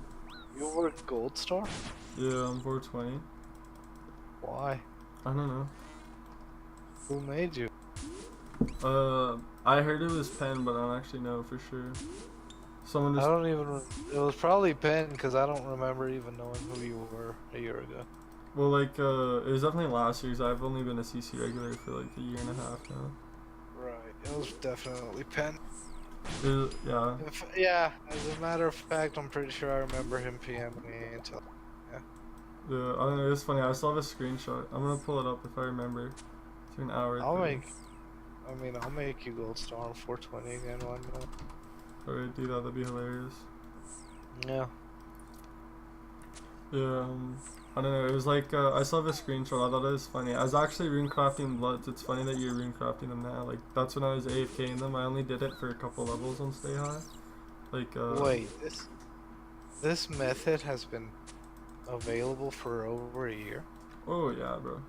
B: You were Gold Star?
A: Yeah, on 420.
B: Why?
A: I don't know.
B: Who made you?
A: I heard it was Penn, but I don't actually know for sure. Someone just...
B: I don't even. It was probably Penn because I don't remember even knowing who you were a year ago.
A: Well, like, it was definitely last year's. I've only been a CC regular for like a year and a half now.
B: Right, it was definitely Penn.
A: Yeah.
B: Yeah, as a matter of fact, I'm pretty sure I remember him PMing me until.
A: Yeah, I don't know. It's funny. I still have a screenshot. I'm gonna pull it up if I remember. It's an hour.
B: I'll make you Gold Star on 420 again one day.
A: Alright, do that. That'd be hilarious.
B: Yeah.
A: Yeah. I don't know. It was like I saw the screenshot. I thought it was funny. I was actually runecrafting bloods. It's funny that you're runecrafting them now. Like that's when I was AFK in them. I only did it for a couple levels on Stay High. Like
B: Wait, this method has been available for over a year?
A: Oh yeah, bro.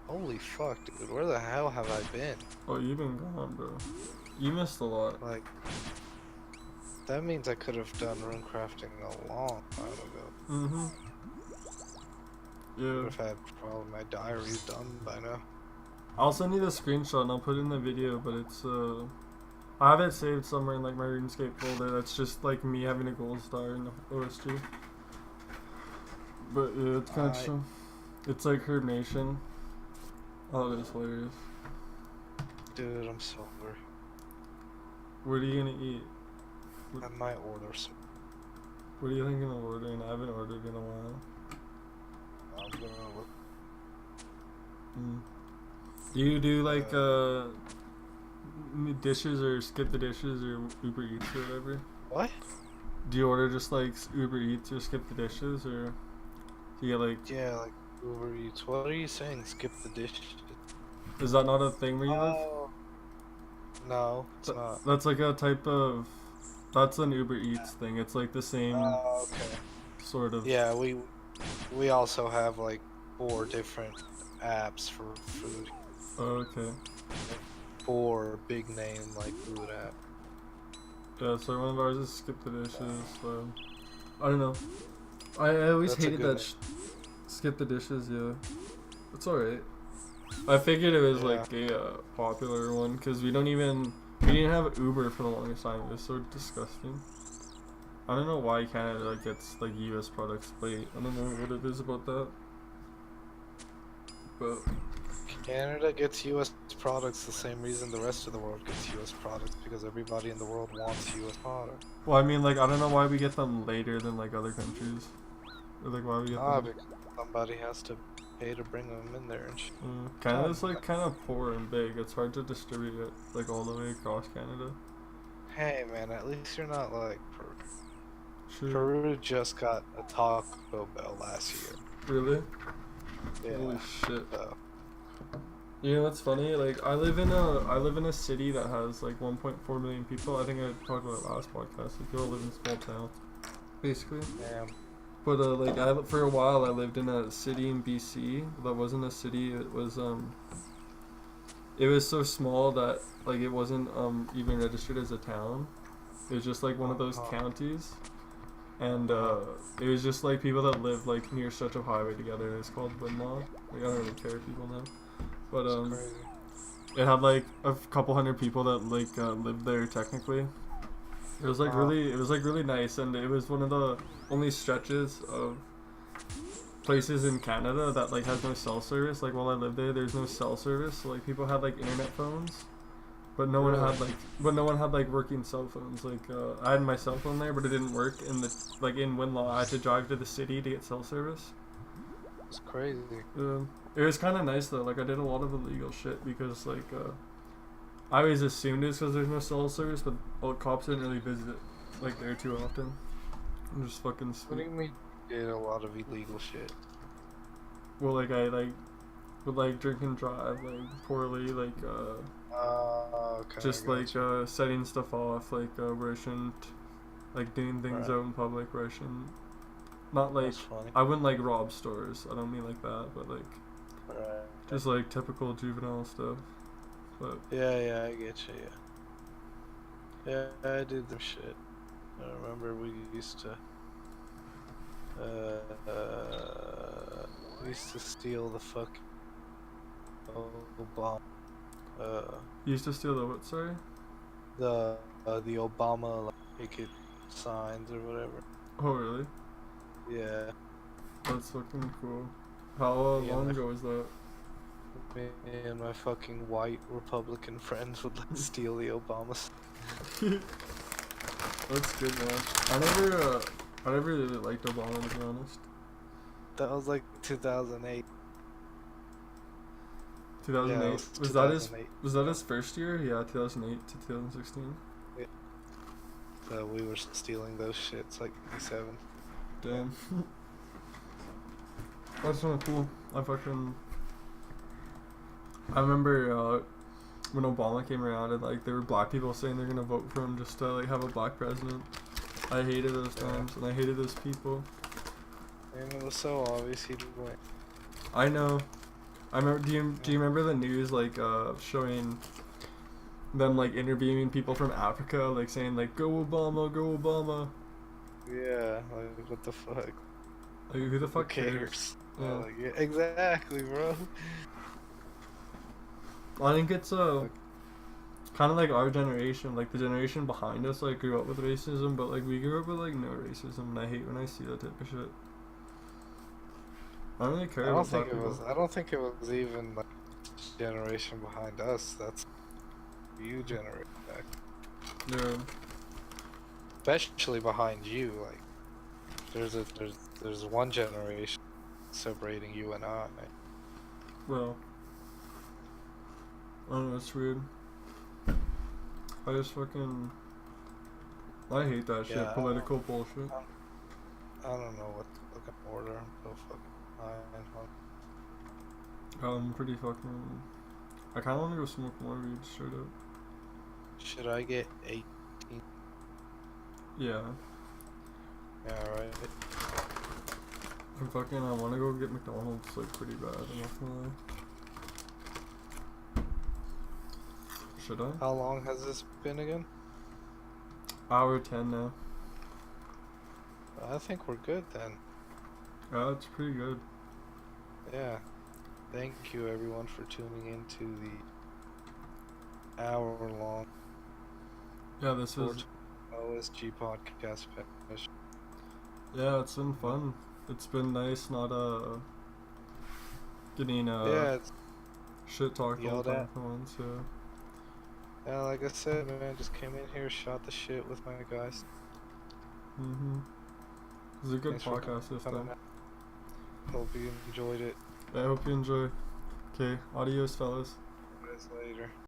B: Holy fuck, dude. Where the hell have I been?
A: Oh, you've been gone, bro. You missed a lot.
B: Like, that means I could have done runecrafting a long time ago.
A: Yeah.
B: Would have had probably my diaries done by now.
A: I'll send you the screenshot and I'll put it in the video, but it's I have it saved somewhere in like my RuneScape folder. That's just like me having a gold star in the OSG. But yeah, it's kind of chill. It's like Herb Nation. Oh, that's hilarious.
B: Dude, I'm so hungry.
A: What are you gonna eat?
B: I might order some.
A: What are you thinking of ordering? I haven't ordered in a while.
B: I'm gonna look.
D: Do you do like dishes or skip the dishes or Uber Eats or whatever?
B: What?
D: Do you order just like Uber Eats or skip the dishes, or do you like?
B: Yeah, like Uber Eats. What are you saying? Skip the dish?
D: Is that not a thing where you live?
B: No, it's not.
D: That's like a type of. That's an Uber Eats thing. It's like the same
B: Okay.
D: sort of.
B: Yeah, we also have like 4 different apps for food.
D: Oh, okay.
B: 4 big name like food app.
D: Yeah, so one of ours is skip the dishes. So I don't know. I always
B: That's a
D: hated
B: good
D: that. Skip the dishes. Yeah, it's alright. I figured it was like a popular one because we didn't have Uber for the longest time. It was so disgusting. I don't know why Canada gets like U.S. products late. I don't know what it is about that. But
B: Canada gets U.S. products the same reason the rest of the world gets U.S. products, because everybody in the world wants U.S. products.
D: well, I mean, like I don't know why we get them later than like other countries. Or like why we get them.
B: Because somebody has to pay to bring them in there and shit.
D: Canada's like kind of poor and big. It's hard to distribute it like all the way across Canada.
B: Hey man, at least you're not like Peru.
D: Sure.
B: Peru just got a Taco Bell last year.
D: Really?
B: Yeah.
D: Holy shit.
B: So,
D: You know what's funny? Like I live in a city that has like 1.4 million people. I think I talked about it last podcast. Like, people live in small towns, basically.
B: damn.
D: But for a while I lived in a city in BC that wasn't a city. It was so small that like it wasn't even registered as a town. It was just like one of those counties, and it was just like people that lived like near a stretch of highway together. It's called Winlaw. Like I don't really care if people know, but it had like a couple hundred people that like lived there technically. It was like really nice, and it was one of the only stretches of places in Canada that like has no cell service. Like while I lived there's no cell service. So like people had like internet phones, but no one had like working cell phones. Like I had my cell phone there, but it didn't work in Winlaw. I had to drive to the city to get cell service.
B: It's crazy.
D: It was kind of nice though. Like I did a lot of illegal shit because like I always assumed it's because there's no cell service, but cops didn't really visit like there too often. I'm just fucking sweet.
B: What do you mean you did a lot of illegal shit?
D: Well, like I would like drink and drive like poorly, like
B: okay,
D: just like setting stuff off like where I shouldn't, like doing things out in public where I shouldn't. Not like I wouldn't like rob stores. I don't mean like that, but like just like typical juvenile stuff. But
B: yeah, I get you. Yeah, I did the shit. I remember we used to steal the fuck Obama.
D: You used to steal the what? Sorry.
B: The Obama like ticket signs or whatever.
D: Oh really?
B: Yeah.
D: That's fucking cool. How long ago was that?
B: Me and my fucking white Republican friends would like steal the Obamas.
D: That's good, man. I never really liked Obama, to be honest.
B: That was like 2008.
D: 2008.
B: Yeah,
D: was that his first year? Yeah, 2008 to 2016.
B: Yeah. So we were stealing those shits like 87.
D: Damn. That's kind of cool. I remember when Obama came around and like there were black people saying they're gonna vote for him just to like have a black president. I hated those times and I hated those people.
B: And it was so obvious he'd win.
D: I know. I remember. Do you remember the news like showing them like interviewing people from Africa, like saying like "Go Obama, go Obama"?
B: Yeah, like what the fuck?
D: Like who the fuck
B: cares?
D: Yeah.
B: Like, yeah, exactly, bro.
D: I think it's kind of like our generation, like the generation behind us, like grew up with racism, but like we grew up with like no racism, and I hate when I see that type of shit. I don't really care. I don't
B: think it was even like generation behind us. That's you generate back.
D: Yeah.
B: Especially behind you, like there's one generation separating you and I.
D: Well, I don't know, it's weird. I just fucking... I hate that shit,
B: Yeah,
D: political bullshit.
B: I don't know what to fucking order. I'm so fucking high and hungry.
D: I'm pretty fucking... I kinda wanna go smoke more weed, straight up.
B: Should I get 8?
D: Yeah.
B: Yeah, right.
D: I'm fucking, I wanna go get McDonald's, like, pretty bad, I'm not gonna lie. Should I?
B: How long has this been again?
D: Hour 10 now.
B: I think we're good then.
D: Yeah, it's pretty good.
B: Yeah. Thank you everyone for tuning in to the hour-long
D: Yeah, this is...
B: OSG Podcast finish.
D: Yeah, it's been fun. It's been nice not, getting,
B: Yeah, it's,
D: shit talked all
B: yelled
D: the time
B: at.
D: for once, yeah.
B: yeah, like I said, man, just came in here, shot the shit with my guys.
D: Mm-hmm. It was a good
B: Thanks for
D: podcast this
B: coming
D: time.
B: out. Hope you enjoyed it.
D: I hope you enjoy. Okay, adios, fellas.
B: Guys later.